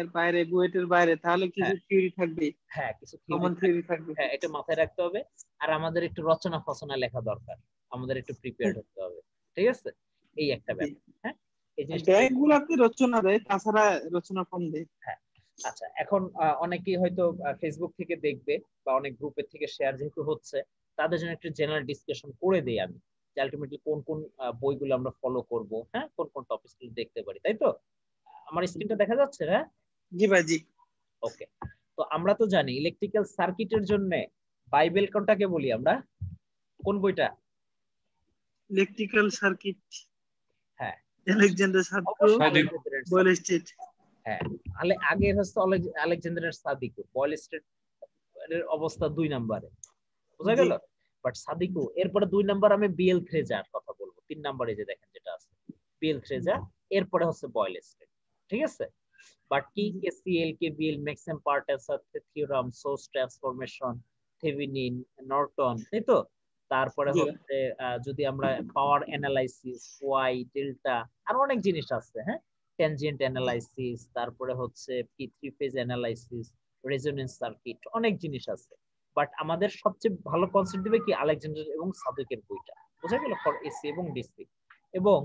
এর বাইরে বুয়েটের বাইরে তাহলে কিছু থিওরি থাকবে। হ্যাঁ, কিছু কমন থিওরি থাকবে। হ্যাঁ, এটা মাথায় রাখতে হবে। আর আমাদের একটু রচনা ফচনা লেখা দরকার, আমাদের একটু প্রিপেয়ার্ড হতে হবে। ঠিক আছে, এই একটা ব্যাপার। হ্যাঁ, এই জিনিসটা ব্যাংকগুলোতে রচনা দেয়, তাছাড়া রচনা কম দেয়। হ্যাঁ, আচ্ছা, এখন অনেকেই হয়তো ফেসবুক থেকে দেখবে বা অনেক গ্রুপের থেকে শেয়ার যেহেতু হচ্ছে, তাদের জন্য একটু জেনারেল ডিসকাশন করে দেই আমি যে আলটিমেটলি কোন কোন বইগুলো আমরা ফলো করব, হ্যাঁ, কোন কোন টপিকগুলো দেখতে পারি, তাই তো? আমার স্ক্রিনটা দেখা যাচ্ছে? হ্যাঁ, জি ভাই, জি। ওকে, তো আমরা তো জানি ইলেকট্রিক্যাল সার্কিটের জন্য বাইবেল কোনটাকে বলি আমরা? কোন বইটা? Electrical circuit. হ্যাঁ, আলেকজান্ডার বয়েল স্ট্রিট। হ্যাঁ, আগে হচ্ছে আলেকজান্ডার সাদিকু। বয়েল স্ট্রিট এর অবস্থা 2 নম্বরে, বুঝা গেল? বাট সাদিকু এরপরে 2 নাম্বার আমি বিএল থ্রেজার কথা বলবো, 3 নম্বরে যে দেখেন যেটা আছে বিএল থ্রেজার, এরপরে হচ্ছে বয়েল স্ট্রিট। ঠিক আছে, বাট কি কেসিএল, কেবিএল, ম্যাক্সিমাম পার্টের সাথে theorem, source transformation, Thevenin, Norton, তাই তো? তারপরে হচ্ছে যদি আমরা পাওয়ার অ্যানালাইসিস, ওয়াই, ডেল্টা, আর অনেক জিনিস আছে। হ্যাঁ, ট্যানজেন্ট অ্যানালাইসিস, তারপরে হচ্ছে কি 3 ফেজ অ্যানালাইসিস, রেজোনেন্স সার্কিট, অনেক জিনিস আছে। বাট আমাদের সবচেয়ে ভালো কনসেপ্ট দিবে কি আলেকজান্ডার এবং সাদিকের বইটা, বুঝা গেল? ফর এসি এবং ডিসি। এবং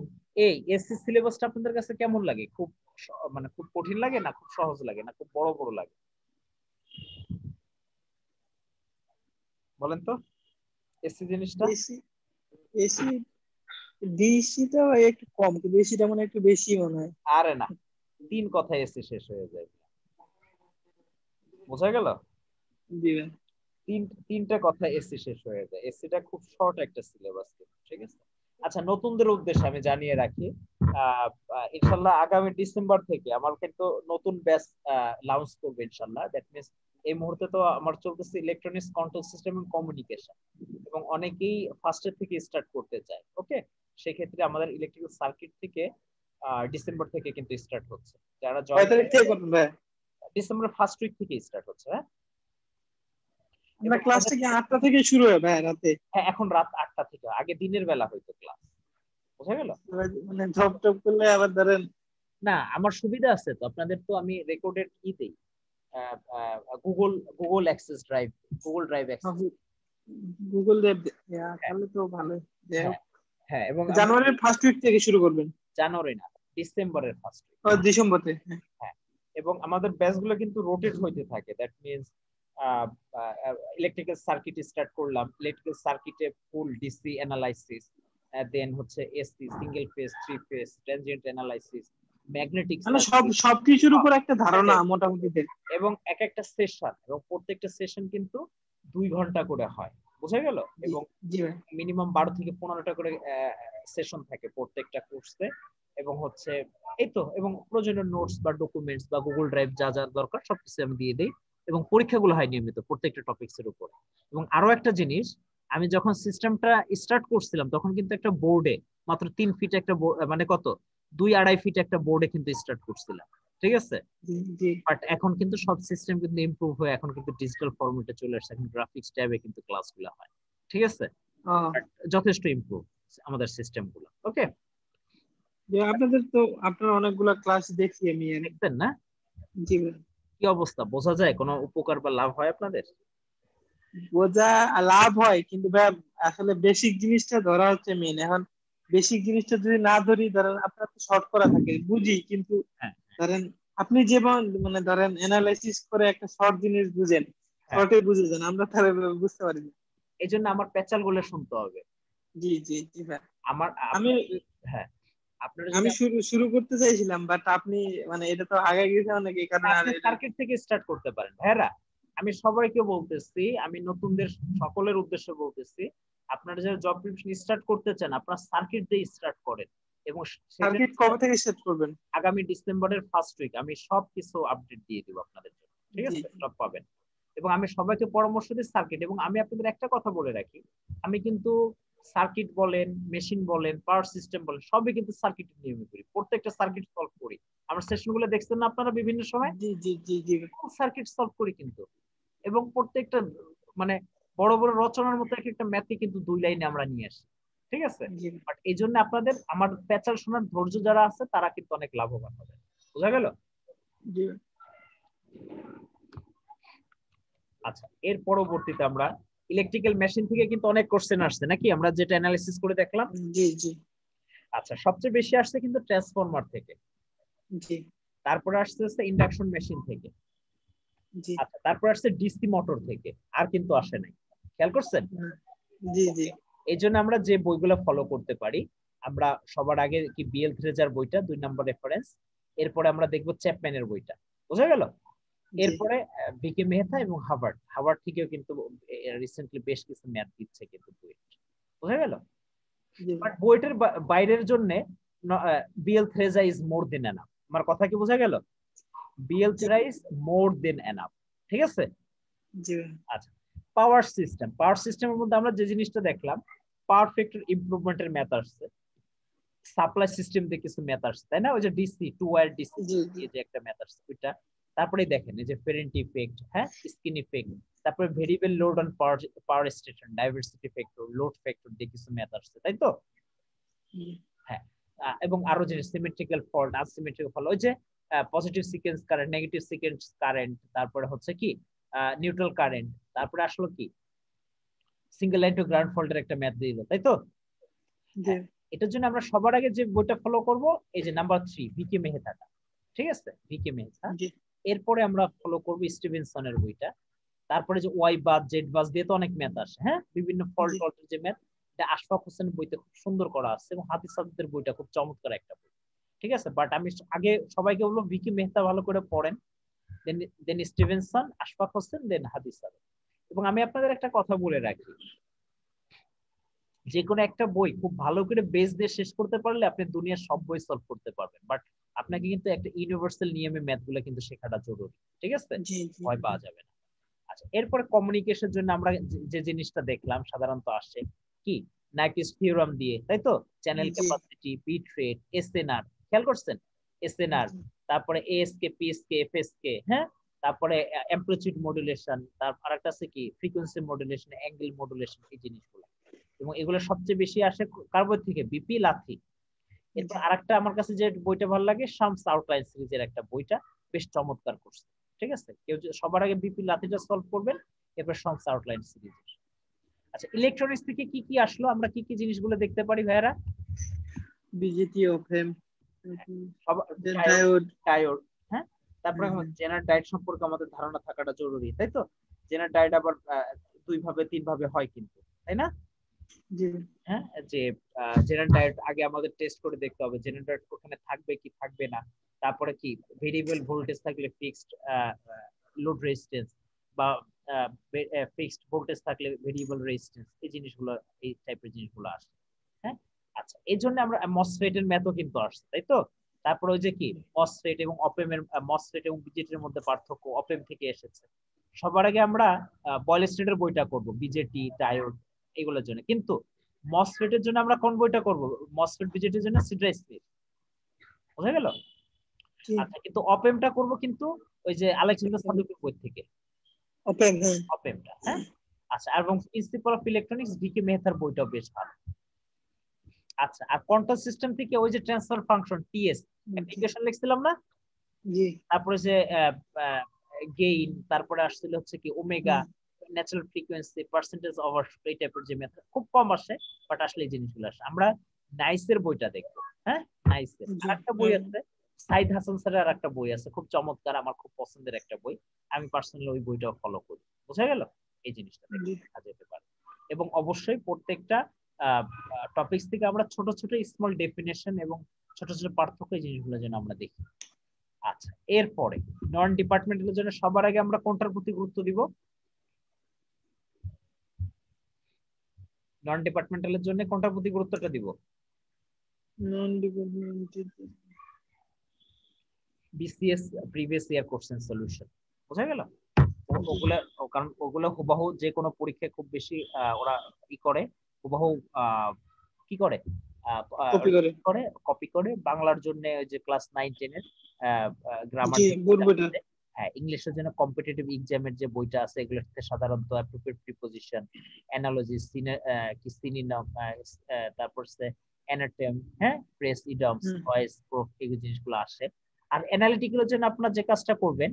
এই এসি সিলেবাসটা আপনাদের কাছে কেমন লাগে? খুব মানে খুব কঠিন লাগে না খুব সহজ লাগে না খুব বড় বড় লাগে? বলেন তো এসি জিনিসটা। এসি ডিসিটা একটু কম, কিন্তু এসিটা মনে একটু বেশি মনে হয়। আরে না, 3 কথায় এসি শেষ হয়ে যায়, বুঝা গেল? জি ভাই, 3টা কথা এসি শেষ হয়ে যায়। এসিটা খুব শর্ট একটা সিলেবাস, ঠিক আছে? আচ্ছা, নতুনদের উদ্দেশ্যে আমি জানিয়ে রাখি, ইনশাআল্লাহ আগামী ডিসেম্বর থেকে আমার কিন্তু নতুন ব্যাচ লঞ্চ করবে ইনশাআল্লাহ। দ্যাট মিন্স এই মুহূর্তে তো আমার চলতেছে ইলেকট্রনিক্স কন্ট্রোল সিস্টেম এবং কমিউনিকেশন, এবং অনেকেই ফার্স্টের থেকে স্টার্ট করতে চায়। ওকে, সেই ক্ষেত্রে আমাদের ইলেকট্রিক্যাল সার্কিট থেকে ডিসেম্বর থেকে কিন্তু স্টার্ট হচ্ছে। যারা জয়েন করবে ডিসেম্বর ফার্স্ট উইক থেকে স্টার্ট হচ্ছে। হ্যাঁ, আমরা ক্লাসটা কি 8টা থেকে শুরু হয় ভাই রাতে? হ্যাঁ, এখন রাত 8টা থেকে, আগে দিনের বেলা হইতো ক্লাস, বুঝা গেল? মানে জব টপ করলে আবার ধরেন না, আমার সুবিধা আছে তো, আপনাদের তো আমি রেকর্ডেড দেই, Google access drive, Google drive access, Google drive, তাহলে তো ভালো। হ্যাঁ, এবং জানুয়ারির ফার্স্ট উইক থেকে শুরু করবেন? জানুয়ারি না, ডিসেম্বরের ফার্স্ট উইক। ডিসেম্বরে। হ্যাঁ, এবং আমাদের ব্যাচগুলো কিন্তু রোটেট হইতে থাকে। That means electrical circuit start করলাম, ইলেকট্রিক্যাল সার্কিটে ফুল ডিসি অ্যানালাইসিস, দেন হচ্ছে AC, single phase, 3 phase, transient analysis, magnetic, মানে সবকিছুর উপর একটা ধারণা মোটামুটি দেয়। এবং একটা সেশন, এবং প্রত্যেকটা সেশন কিন্তু 2 ঘন্টা করে হয়, বুঝা গেল? এবং মিনিমাম 12 থেকে 15টা করে সেশন থাকে প্রত্যেকটা কোর্সে। এবং হচ্ছে এই তো, এবং প্রয়োজনীয় নোটস বা ডকুমেন্টস বা গুগল ড্রাইভ যা যা দরকার সবকিছু আমি দিয়ে দেই। এবং পরীক্ষাগুলো হয় নিয়মিত প্রত্যেকটা টপিকস এর উপর। এবং আরো একটা জিনিস, আমি যখন সিস্টেমটা স্টার্ট করছিলাম তখন কিন্তু একটা বোর্ডে মাত্র 3 ফিট একটা মানে কত 2-2.5 ফিট একটা বোর্ডে কিন্তু স্টার্ট করছিলাম, ঠিক আছে? বাট এখন কিন্তু সব সিস্টেম কিন্তু ইমপ্রুভ হয়ে এখন কিন্তু ডিজিটাল ফরম্যাটে চলে আসছে, এখন গ্রাফিক্স ট্যাবে কিন্তু ক্লাসগুলো হয়, ঠিক আছে? যথেষ্ট ইমপ্রুভ আমাদের সিস্টেমগুলো। ওকে, আপনারা অনেকগুলো ক্লাস দেখছি আমি, দেখতেন না? জি। কি অবস্থা বোঝা যায়? কোনো উপকার বা লাভ হয় আপনাদের? বোঝা লাভ হয়, কিন্তু ভাই আসলে বেসিক জিনিসটা ধরা হচ্ছে মেন। এখন বেসিক জিনিসটা যদি না ধরি, ধরেন আপনার তো শর্ট করা থাকে বুঝি, কিন্তু হ্যাঁ ধরেন আপনি যেমন মানে ধরেন অ্যানালাইসিস করে একটা শর্ট জিনিস বুঝেন, হ্যাঁ, শর্টে বুঝে যান, আমরা তার বুঝতে পারি না। এই জন্য আমার প্যাচাল গুলো শুনতে হবে। জি জি জি ভাই। আমার আমি হ্যাঁ, আপনারা আমি যদি শুরু শুরু করতে চাইছিলাম, বাট আপনি মানে এটা তো আগে গেছে অনেক, এই কারণে আর আপনি এটা। সার্কিট থেকে স্টার্ট করতে পারেন ভাইরা। আমি সবাইকে বলতেছি, আমি নতুনদের সকলের উদ্দেশ্যে বলতেছি, আপনারা যারা জব প্রিপারেশন স্টার্ট করতে চান আপনারা সার্কিট দিয়ে স্টার্ট করেন, এবং সেটা সার্কিট কবে থেকে সেট করবেন? আগামী ডিসেম্বরের ফার্স্ট উইক আমি সবকিছু আপডেট দিয়ে দিব আপনাদের জন্য, ঠিক জি আছে? সব পাবেন। এবং আমি সবাইকে পরামর্শ দিই সার্কিট, এবং আমি আপনাদের একটা কথা বলে রাখি, আমি কিন্তু সার্কিট বলেন, মেশিন বলেন, পাওয়ার সিস্টেম বলেন, সবই কিন্তু সার্কিটের নিয়মে করি, প্রত্যেকটা সার্কিট সলভ করি। আমার সেশনগুলো দেখছেন না আপনারা বিভিন্ন সময়, জি জি জি জি সার্কিট সলভ করি কিন্তু। এবং প্রত্যেকটা মানে বড় বড় রচনার মতো এক একটা ম্যাথকে কিন্তু 2 লাইনে আমরা নিয়ে আসি, ঠিক আছে? জি বাট এই জন্য আপনাদের আমার প্যাচাল শোনার ধৈর্য যারা আছে তারা কিন্তু অনেক লাভবান হবে। বোঝা গেল? জি আচ্ছা, এর পরবর্তীতে আমরা ইলেকট্রিক্যাল মেশিন থেকে কিন্তু অনেক কোশ্চেন আসছে নাকি, আমরা যেটা অ্যানালিসিস করে দেখলাম। জি জি আচ্ছা, সবচেয়ে বেশি আসছে কিন্তু ট্রান্সফরমার থেকে, জি তারপরে আসছে ইন্ডাকশন মেশিন থেকে, জি আচ্ছা তারপর আসছে ডিসি মোটর থেকে, আর কিন্তু আসে নাই। খেয়াল করছেন? জি জি এই জন্য আমরা যে বইগুলো ফলো করতে পারি, আমরা সবার আগে কি বিএল থ্রেজার বইটা 2 নম্বর রেফারেন্স, এরপরে আমরা দেখবো চ্যাপম্যানের বইটা। বোঝা গেল? এরপরে বিকে মেহতা এবং হার্ভার্ড, হার্ভার্ড থেকেও কিন্তু রিসেন্টলি বেশ কিছু ম্যাথ দিচ্ছে কিন্তু বুয়েট। বোঝা গেল? বাট বুয়েটের বাইরের জন্য BL Theraja is more than enough. আমার কথা কি বোঝা গেল? BL Theraja is more than enough, ঠিক আছে? জি আচ্ছা, পাওয়ার সিস্টেম, পাওয়ার সিস্টেমের মধ্যে আমরা যে জিনিসটা দেখলাম, পাওয়ার ফ্যাক্টর ইমপ্রুভমেন্টের ম্যাথ আসছে, সাপ্লাই সিস্টেম দিয়ে কিছু ম্যাথ আসছে, তাই না? ওই যে ডিসি টু ওয়্যার ডিসি দিয়ে যে একটা ম্যাথ আসছে ওইটা। তারপরে দেখেন এই যে ফেরেন্ট ইফেক্ট, হ্যাঁ, স্কিন ইফেক্ট, তারপরে variable load on power station, diversity factor, load factor দিয়ে কিছু ম্যাথ আসছে, তাই তো? হ্যাঁ, এবং আরো যে সিমেট্রিক্যাল ফল্ট, আসিমেট্রিক্যাল ফল্ট, ওই যে positive sequence current, negative sequence current, তারপরে হচ্ছে কি নিউট্রাল কারেন্ট, তারপরে আসলো কি সিঙ্গেল লাইন টু গ্রাউন্ড ফল্টের একটা ম্যাথ দিল, তাই তো? এটার জন্য আমরা সবার আগে যে বইটা ফলো করব, এই যে নাম্বার 3 ভিকে মেহতাটা, ঠিক আছে? ভিকে মেহতা। এরপরে আমরা ফলো করব স্টিভেনসনের বইটা। তারপরে যে ওয়াই বাস জেড বাস দিয়ে তো অনেক ম্যাথ আসে, হ্যাঁ, বিভিন্ন ফল্ট টল্টের যে ম্যাথ, এটা আশফাক হোসেন বইতে খুব সুন্দর করা আছে, এবং হাফিজ সাদ্দের বইটা খুব চমৎকার একটা বই, ঠিক আছে? বাট আমি আগে সবাইকে বলবো ভিকি মেহতা ভালো করে পড়েন, দেন স্টিভেনসন, আশফাক হোসেন, দেন হাফিজ সাদ। এবং আমি আপনাদের একটা কথা বলে রাখি, যে কোনো একটা বই খুব ভালো করে বেস দিয়ে শেষ করতে পারলে আপনি দুনিয়ার সব বই সলভ করতে পারবেন, বাট আপনাকে কিন্তু একটা ইউনিভার্সাল নিয়মে ম্যাথ গুলো কিন্তু শেখাটা জরুরি, ঠিক আছে? ভয় পাওয়া যাবে না। আচ্ছা, এরপরে কমিউনিকেশনের জন্য আমরা যে জিনিসটা দেখলাম সাধারণত আসে কি নাইকুইস থিওরাম দিয়ে, তাই তো? Channel capacity, bit rate, SNR, খেয়াল করছেন? এসএনআর, তারপরে এএসকে, পিএসকে, এফএসকে, হ্যাঁ, তারপরে অ্যামপ্লিটিউড মডুলেশন, তারপর আরেকটা আছে কি ফ্রিকোয়েন্সি মডুলেশন, অ্যাঙ্গেল মডুলেশন, এই জিনিসগুলো। এবং এগুলো সবচেয়ে বেশি আসে কার বই থেকে? বিপি লাথি। এরপর আরেকটা আমার কাছে যে বইটা ভালো লাগে, শামস আউটলাইন সিরিজের একটা বইটা বেশ চমৎকার করছে, ঠিক আছে? কেউ সবার আগে বিপি লাথিটা সলভ করবেন, এরপর শামস আউটলাইন সিরিজের। আচ্ছা, ইলেকট্রনিক্স থেকে কি কি আসলো, আমরা কি কি জিনিসগুলো দেখতে পারি ভাইরা? বিজিটি ওপেম, ডায়োড, হ্যাঁ, তারপরে জেনারেল ডায়োড সম্পর্কে আমাদের ধারণা থাকাটা জরুরি, তাই তো? জেনারেল ডায়োড আবার 2 ভাবে 3 ভাবে হয় কিন্তু, তাই না? হ্যাঁ, যে জেনারেল ডায়োড আগে আমাদের টেস্ট করে দেখতে হবে জেনারেল ডায়োড ওখানে থাকবে কি থাকবে না, তারপরে কি ভেরিয়েবল ভোল্টেজ থাকলে ফিক্সড লোড রেজিস্ট্যান্স, বা ফিক্সড ভোল্টেজ থাকলে ভেরিয়েবল রেজিস্ট্যান্স, এই জিনিসগুলো, এই টাইপের জিনিসগুলো আসে, হ্যাঁ। আচ্ছা, এই জন্য আমরা মসফেট এর ম্যাথও কিন্তু আসছে, তাই তো? তারপরে ওই যে কি মসফেট এবং অপেমের, মসফেট এবং বিজেটির মধ্যে পার্থক্য অপেম থেকে এসেছে। সবার আগে আমরা বয়েল স্টেটের বইটা করব, বিজেটি, ডায়োড, এগুলোর জন্য। কিন্তু মসফেটের জন্য আমরা কোন বইটা করব? মসফেট বিজেটির জন্য সিড্রাইস স্পিড, বুঝা গেল? আচ্ছা, কিন্তু অপেমটা করব কিন্তু ওই যে আলেকজান্ডার সাদুকের বই থেকে, অপেমটা, হ্যাঁ। আচ্ছা, এবং প্রিন্সিপাল অফ ইলেকট্রনিক্স ভিকে মেহতার বইটাও বেশ ভালো। আচ্ছা, আর কন্ট্রোল সিস্টেম থেকে ওই যে ট্রান্সফার ফাংশন টিএস অ্যাপ্লিকেশন লিখছিলাম না, জি, তারপরে যে গেইন, তারপরে আসছিল হচ্ছে কি omega, natural frequency, percentage overshoot, এই টাইপের যে মেথড খুব কম আসে, বাট আসলে এই জিনিসগুলো আসে। আমরা নাইসের বইটা দেখবো। হ্যাঁ, নাইসের আরেকটা বই আছে, সাইদ হাসান স্যারের আর একটা বই আছে খুব চমৎকার, আমার খুব পছন্দের একটা বই, আমি পার্সোনালি ওই বইটাও ফলো করি। বোঝা গেল? এই জিনিসটা দেখা যেতে পারে। এবং অবশ্যই প্রত্যেকটা টপিকস থেকে আমরা ছোট ছোট স্মল ডেফিনেশন এবং ছোট ছোট পার্থক্য, এই জিনিসগুলো যেন আমরা দেখি। আচ্ছা, এরপরে নন ডিপার্টমেন্টালের জন্য সবার আগে আমরা কোনটার প্রতি গুরুত্ব দিব? নন ডিপার্টমেন্টালের জন্য কোনটার প্রতি গুরুত্বটা দিব? Non departmental BCS previous year question solution. বোঝা গেল? ওগুলা, কারণ ওগুলো হুবহু যে কোনো পরীক্ষায় খুব বেশি ওরা কি করে, হুবহু কি করে কপি করে। বাংলার জন্য ওই যে ক্লাস 9 10 এর গ্রামার, হ্যাঁ, ইংলিশের জন্য কম্পিটিটিভ এক্সামের যে বইটা আছে, এগুলোতে সাধারণত অ্যাপ্রোপ্রিয়েট প্রিপজিশন, অ্যানালজি, সিনোনিম, তারপর সে অ্যানাটম, হ্যাঁ, ফ্রেজ, ইডিয়মস, ভয়েস, প্রুফ, এই জিনিসগুলো আসে। আর অ্যানালিটিক্যালের জন্য আপনারা যে কাজটা করবেন,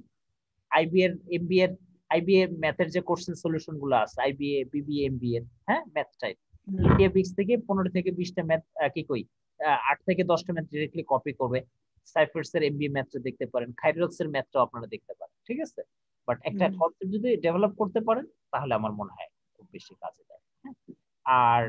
আইবিএ ম্যাথের যে কোশ্চেন সলিউশন গুলো আছে, আইবিএ, বিবিএ, এমবিএ, হ্যাঁ, ম্যাথ টাইপ, ইন্ডিয়া বিক্স থেকে 15 থেকে 20টা ম্যাথ, কি কই 8 থেকে 10টা ম্যাথ ডিরেক্টলি কপি করবে। সাইফার্স এর এমবিএ ম্যাথটা দেখতে পারেন, খাইরোক্স এর ম্যাথটাও আপনারা দেখতে পারেন, ঠিক আছে? বাট একটা কনসেপ্ট যদি ডেভেলপ করতে পারেন, তাহলে আমার মনে হয় খুব বেশি কাজে দেয়। আর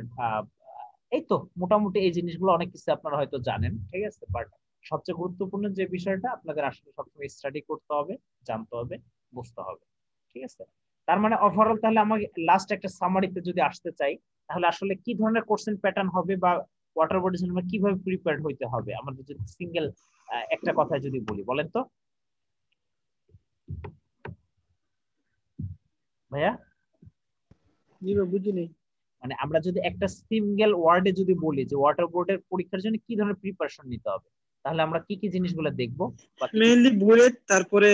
এই তো মোটামুটি এই জিনিসগুলো অনেক কিছু আপনারা হয়তো জানেন, ঠিক আছে? বাট সবচেয়ে গুরুত্বপূর্ণ যে বিষয়টা আপনাদের আসলে সবসময় স্টাডি করতে হবে, জানতে হবে, বুঝতে হবে, ঠিক আছে? তার মানে ওভারঅল তাহলে আমাকে লাস্ট একটা সামারিতে যদি আসতে চাই, তাহলে আসলে কি ধরনের কোশ্চেন প্যাটার্ন হবে বা ওয়াটার বডির জন্য আমরা কিভাবে প্রিপেয়ার্ড হইতে হবে, আমাদের যদি সিঙ্গেল একটা কথা যদি বলি, বলেন তো ভাইয়া? বুঝিনি। মানে আমরা যদি একটা সিঙ্গেল ওয়ার্ডে যদি বলি যে ওয়াটার বোর্ডের পরীক্ষার জন্য কি ধরনের প্রিপারেশন নিতে হবে, তাহলে আমরা কি কি জিনিসগুলো দেখবো? মেইনলি বুয়েট, তারপরে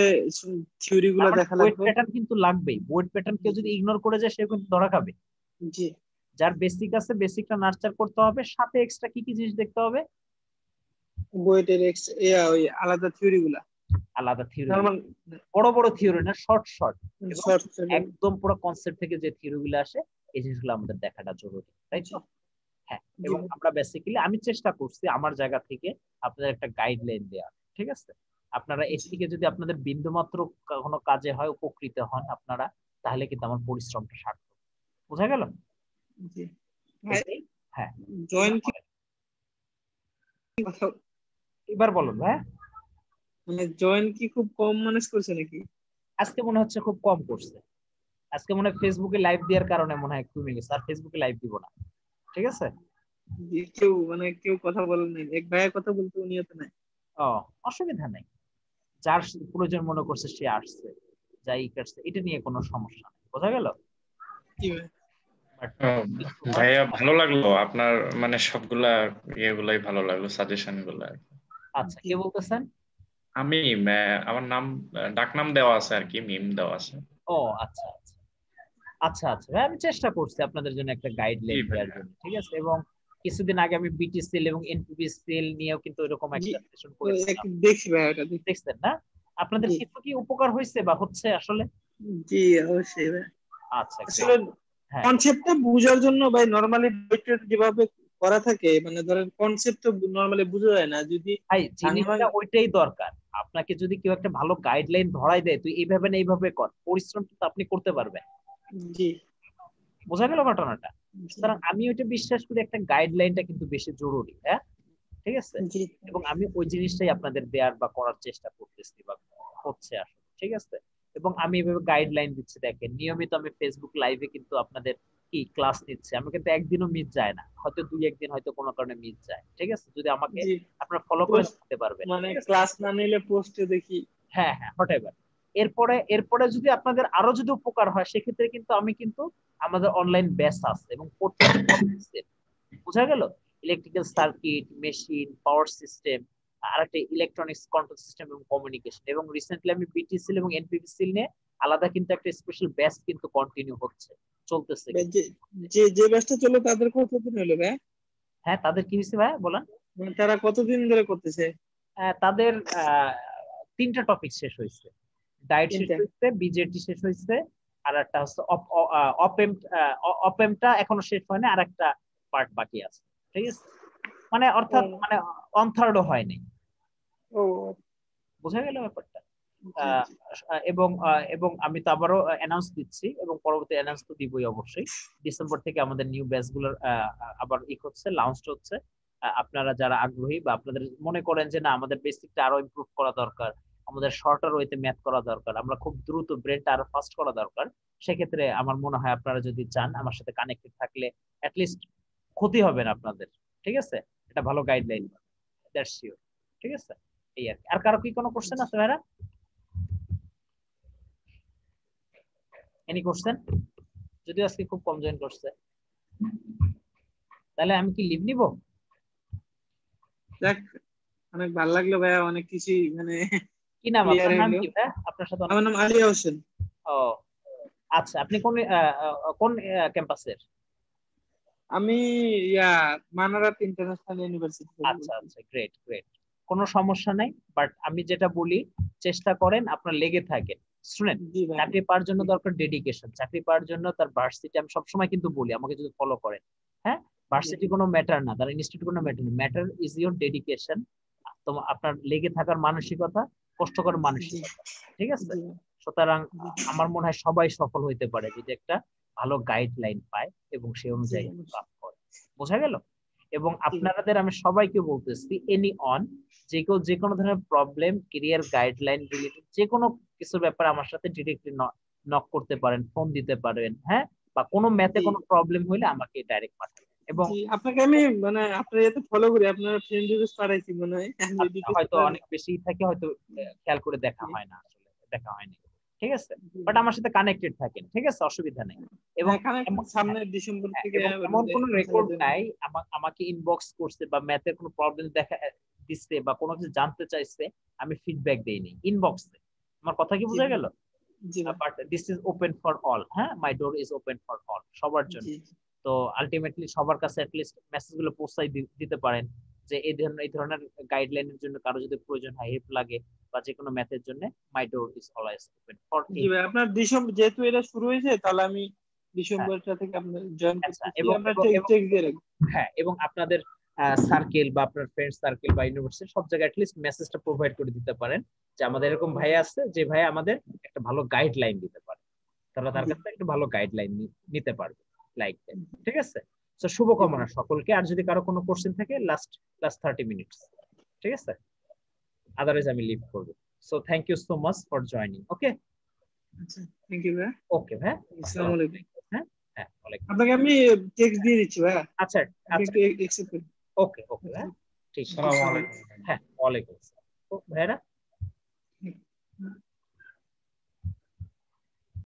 থিওরিগুলো দেখা লাগবে। বুয়েট প্যাটার্ন কিন্তু লাগবেই। বুয়েট প্যাটার্ন কেউ যদি ইগনোর করে যায়, সে কিন্তু ধরা খাবে। জি, যার বেসিক আছে, বেসিকটা নার্চার করতে হবে, সাথে এক্সট্রা কি কি জিনিস দেখতে হবে? বুয়েটের ওই আলাদা থিওরিগুলো, আলাদা থিওরি, বড় বড় থিওরি না, শর্ট শর্ট, একদম পুরো কনসেপ্ট থেকে যে থিওরিগুলো আসে, এই জিনিসগুলো আমাদের দেখাটা জরুরি, তাই তো? হ্যাঁ, এবং আমরা বেসিক্যালি আমি চেষ্টা করছি আমার জায়গা থেকে আপনাদের একটা গাইডলাইন দেওয়া, ঠিক আছে? আপনারা এর থেকে যদি আপনাদের বিন্দুমাত্র কোনো কাজে হয়, উপকৃত হন আপনারা, তাহলে কিন্তু আমার পরিশ্রমটা সার্থক। বোঝা গেল? জি। হ্যাঁ, জয়েন কি এবার বলুন ভাই। মানে জয়েন কি খুব কম ম্যানেজ করছে নাকি? আজকে মনে হচ্ছে খুব কম করছে। আজকে মনে হয় ফেসবুকে লাইভ দেওয়ার কারণে মনে হয় কমে গেছে, আর ফেসবুকে লাইভ দিব না, ঠিক আছে? কেউ কথা বলেন নাই, এক ভাইয়ের কথা বলতে উনিও তো নাই। অসুবিধা নাই, যার প্রয়োজন মনে করছে সে আসছে, যাই করছে, এটা নিয়ে কোনো সমস্যা নেই। বোঝা গেল? ভাইয়া ভালো লাগলো আপনার মানে সবগুলা ইয়েগুলাই ভালো লাগলো, সাজেশন গুলা। আচ্ছা, কে বলতেছেন? আমি, আমার নাম ডাকনাম দেওয়া আছে আর কি, মিম দেওয়া আছে। ও আচ্ছা আচ্ছা আচ্ছা আচ্ছা ভাই, আমি চেষ্টা করছি আপনাদের জন্য একটা গাইডলাইন দেওয়ার জন্য, ঠিক আছে? এবং কিছুদিন আগে আমি বিটিসিএল এবং এনপিপিসিএল নিয়েও কিন্তু এরকম একটা সেশন করেছিলাম, দেখছি ভাই, ওটা দেখছেন না? আপনাদের কিছু কি উপকার হয়েছে বা হচ্ছে আসলে? জি অবশ্যই ভাই। আচ্ছা, আসলে কনসেপ্টটা বোঝার জন্য ভাই নরমালি যেভাবে করা থাকে, মানে ধরেন কনসেপ্ট তো নরমালি বোঝা যায় না, যদি ভাই জিনিসটা ওইটাই দরকার। আপনাকে যদি কেউ একটা ভালো গাইডলাইন ধরাই দেয়, তুই এইভাবে না এইভাবে কর, পরিশ্রম তো আপনি করতে পারবেন। জি, বোঝা গেল ঘটনাটা? সুতরাং আমি ওইটা বিশ্বাস করি, একটা গাইডলাইনটা কিন্তু বেশি জরুরি। হ্যাঁ, ঠিক আছে? এবং আমি ওই জিনিসটাই আপনাদের দেওয়ার বা করার চেষ্টা করতেছি বা হচ্ছে আসলে, ঠিক আছে? এবং আমি এভাবে গাইডলাইন দিচ্ছি। দেখেন, নিয়মিত আমি ফেসবুক লাইভে কিন্তু আপনাদের কি ক্লাস নিচ্ছে, আমি কিন্তু একদিনও মিস যায় না, হয়তো 2-1 দিন হয়তো কোনো কারণে মিস যায়, ঠিক আছে? যদি আমাকে আপনারা ফলো করে করতে পারবেন, মানে ক্লাস না নিলে পোস্টে দেখি। হ্যাঁ হ্যাঁ, হোয়াটএভার। এরপরে যদি আপনাদের আরো যদি উপকার হয়, সেক্ষেত্রে কিন্তু আমি কিন্তু আমাদের অনলাইন ব্যাচ আছে এবং বোঝা গেল, electrical circuit, machine, power system, আর একটা ইলেকট্রনিক্স কন্ট্রোল সিস্টেম এবং কমিউনিকেশন, এবং রিসেন্টলি আমি বিটিসিএল এবং এনপিপিসিএল নিয়ে আলাদা কিন্তু একটা স্পেশাল ব্যাচ কিন্তু কন্টিনিউ হচ্ছে, চলতেছে। যে ব্যাচটা চলে তাদের কতদিন হলো ভাই? হ্যাঁ, তাদের কি হয়েছে ভাই বলেন? মানে তারা কতদিন ধরে করতেছে? তাদের 3টা টপিক শেষ হয়েছে। ডায়েট শেষ হয়েছে, বিজেটি শেষ হয়েছে, আর একটা হচ্ছে অপেমটা এখনো শেষ হয়নি, আর একটা পার্ট বাকি আছে, ঠিক আছে? মানে অর্থাৎ মানে অন থার্ডও হয়নি, ও বোঝা গেল ব্যাপারটা? জি, জি। এবং আমি তো আবারও অ্যানাউন্স দিচ্ছি, এবং পরবর্তী অ্যানাউন্স তো দিবই অবশ্যই। ডিসেম্বর থেকে আমাদের নিউ ব্যাচগুলোর আবার হচ্ছে, লঞ্চ হচ্ছে। আপনারা যারা আগ্রহী বা আপনাদের মনে করেন যে না আমাদের বেসিকটা আরো ইমপ্রুভ করা দরকার, আমাদের শর্টার ওয়েতে ম্যাথ করা দরকার, আমরা খুব দ্রুত ব্রেনটা আরো ফাস্ট করা দরকার, সেক্ষেত্রে আমার মনে হয় আপনারা যদি চান আমার সাথে কানেক্টেড থাকলে অ্যাটলিস্ট ক্ষতি হবে না আপনাদের, ঠিক আছে? এটা ভালো গাইডলাইন, দ্যাটস শিওর, ঠিক আছে? এই আর কি। আর কারো কি কোনো কোশ্চেন আছে ভাইরা? Any question? যদিও আজকে খুব কম জয়েন করছে, তাহলে আমি কি লিভ নিব? যাক, অনেক ভালো লাগলো ভাইয়া, অনেক কিছু মানে কি নাম ক্লিয়ার আপনার? নাম হলো। কি ভাই? আপনার সাথে আমার নাম আলিয়া হোসেন। ও আচ্ছা, আপনি কোন ক্যাম্পাসের? আমি মানারাত ইন্টারন্যাশনাল ইউনিভার্সিটি থেকে আচ্ছা বলছি। আচ্ছা, গ্রেট গ্রেট, কোনো সমস্যা নাই। বাট আমি যেটা বলি, চেষ্টা করেন আপনার লেগে থাকেন। স্টুডেন্ট জি ভাই। চাকরি পাওয়ার জন্য দরকার ডেডিকেশন, চাকরি পাওয়ার জন্য তার ভার্সিটি, আমি সবসময় কিন্তু বলি, আমাকে যদি ফলো করেন, হ্যাঁ, ভার্সিটি কোনো ম্যাটার না, তার ইনস্টিটিউট কোনো ম্যাটার না, ম্যাটার ইজ ইওর ডেডিকেশন। তোমার আপনার লেগে থাকার মানসিকতা, কষ্টকর মানসিকতা, ঠিক আছে? জি, সুতরাং জি, আমার মনে হয় সবাই সফল হইতে পারে যদি একটা ভালো গাইডলাইন পায় এবং সেই অনুযায়ী জি, কাজ করে, বোঝা গেল? এবং আপনাদের আমি সবাইকে বলতেছি, এনি অন যে কোনো ধরনের প্রবলেম, ক্যারিয়ার গাইডলাইন রিলেটেড যে কোনো কিছুর ব্যাপারে আমার সাথে ডিরেক্টলি নক করতে পারেন, ফোন দিতে পারেন, হ্যাঁ, বা কোনো ম্যাথে জি। কোনো প্রবলেম হইলে আমাকে ডাইরেক্ট পাঠাবেন। এবং জি, আপনাকে আমি মানে আপনার ইয়েতে ফলো করি, আপনার ফ্রেন্ড রিকোয়েস্ট পাঠাইছি মনে হয়, আমি আচ্ছা, রিকোয়েস্ট হয়তো করেন। অনেক বেশি থাকে, হয়তো খেয়াল করে দেখা হয় না, আসলে দেখা হয়নি, ঠিক আছে? জি। বাট আমার সাথে কানেক্টেড থাকেন, ঠিক আছে, অসুবিধা নেই। এবং হ্যাঁ, কারণ সামনে ডিসেম্বর থেকে এবং এমন কোনো কথা রেকর্ড বলবেন। নাই আমাকে ইনবক্স করছে বা ম্যাথের কোনো প্রবলেম দেখা দিচ্ছে বা কোনো কিছু জানতে চাইছে, আমি ফিডব্যাক দেইনি ইনবক্সে। আমার কথা কি জি বোঝা ভাই, গেল? জি ভাই, but this is open for all, হ্যাঁ, my door is open for all, সবার জন্য। জি, তো আলটিমেটলি সবার কাছে অ্যাটলিস্ট মেসেজ গুলো পৌঁছাই দিতে পারেন, যে এই ধরনের গাইডলাইনের জন্য কারো যদি প্রয়োজন হয়, হেল্প লাগে, বা যে কোনো ম্যাথের জন্য, my door is always open for জি ভাই। আপনার ডিসেম্বর যেহেতু এটা শুরু হয়েছে, তাহলে আমি হ্যাঁ, ডিসেম্বরটা থেকে আপনার জয়েন আচ্ছা। করতেছি, এবং আমরা এবং চেক এবং দিয়ে রাখবো। হ্যাঁ, এবং আপনাদের সার্কেল বা আপনার ফ্রেন্ড সার্কেল বা ইউনিভার্সিটি সব জায়গায় অ্যাটলিস্ট মেসেজটা প্রোভাইড করে দিতে পারেন, যে আমাদের এরকম ভাই আছে, যে ভাই আমাদের একটা ভালো গাইডলাইন দিতে পারে, তারা তার জি, কাছে একটা ভালো গাইডলাইন নিতে পারবে, লাইক দ্যাট, জি ঠিক আছে? তো ভাই। শুভকামনা সকলকে। আর যদি কারো কোনো কোশ্চেন থাকে, লাস্ট 30 মিনিটস, ঠিক আছে? আদারওয়াইজ আমি লিভ করবো। So thank you so much for joining. Okay আচ্ছা, থ্যাংক ইউ ভাই। ওকে ভাই, আসসালামু আলাইকুম। হ্যাঁ হ্যাঁ, ওয়ালাইকুম। আপনাকে আমি টেক্সট দিয়ে দিচ্ছি ভাই, আচ্ছা আপনি আচ্ছা, একটু অ্যাকসেপ্ট করুন। ওকে ওকে ভাই, ঠিক আছে। আসসালামু আলাইকুম। হ্যাঁ, ওয়ালাইকুম আসসালাম। ও ভাইরা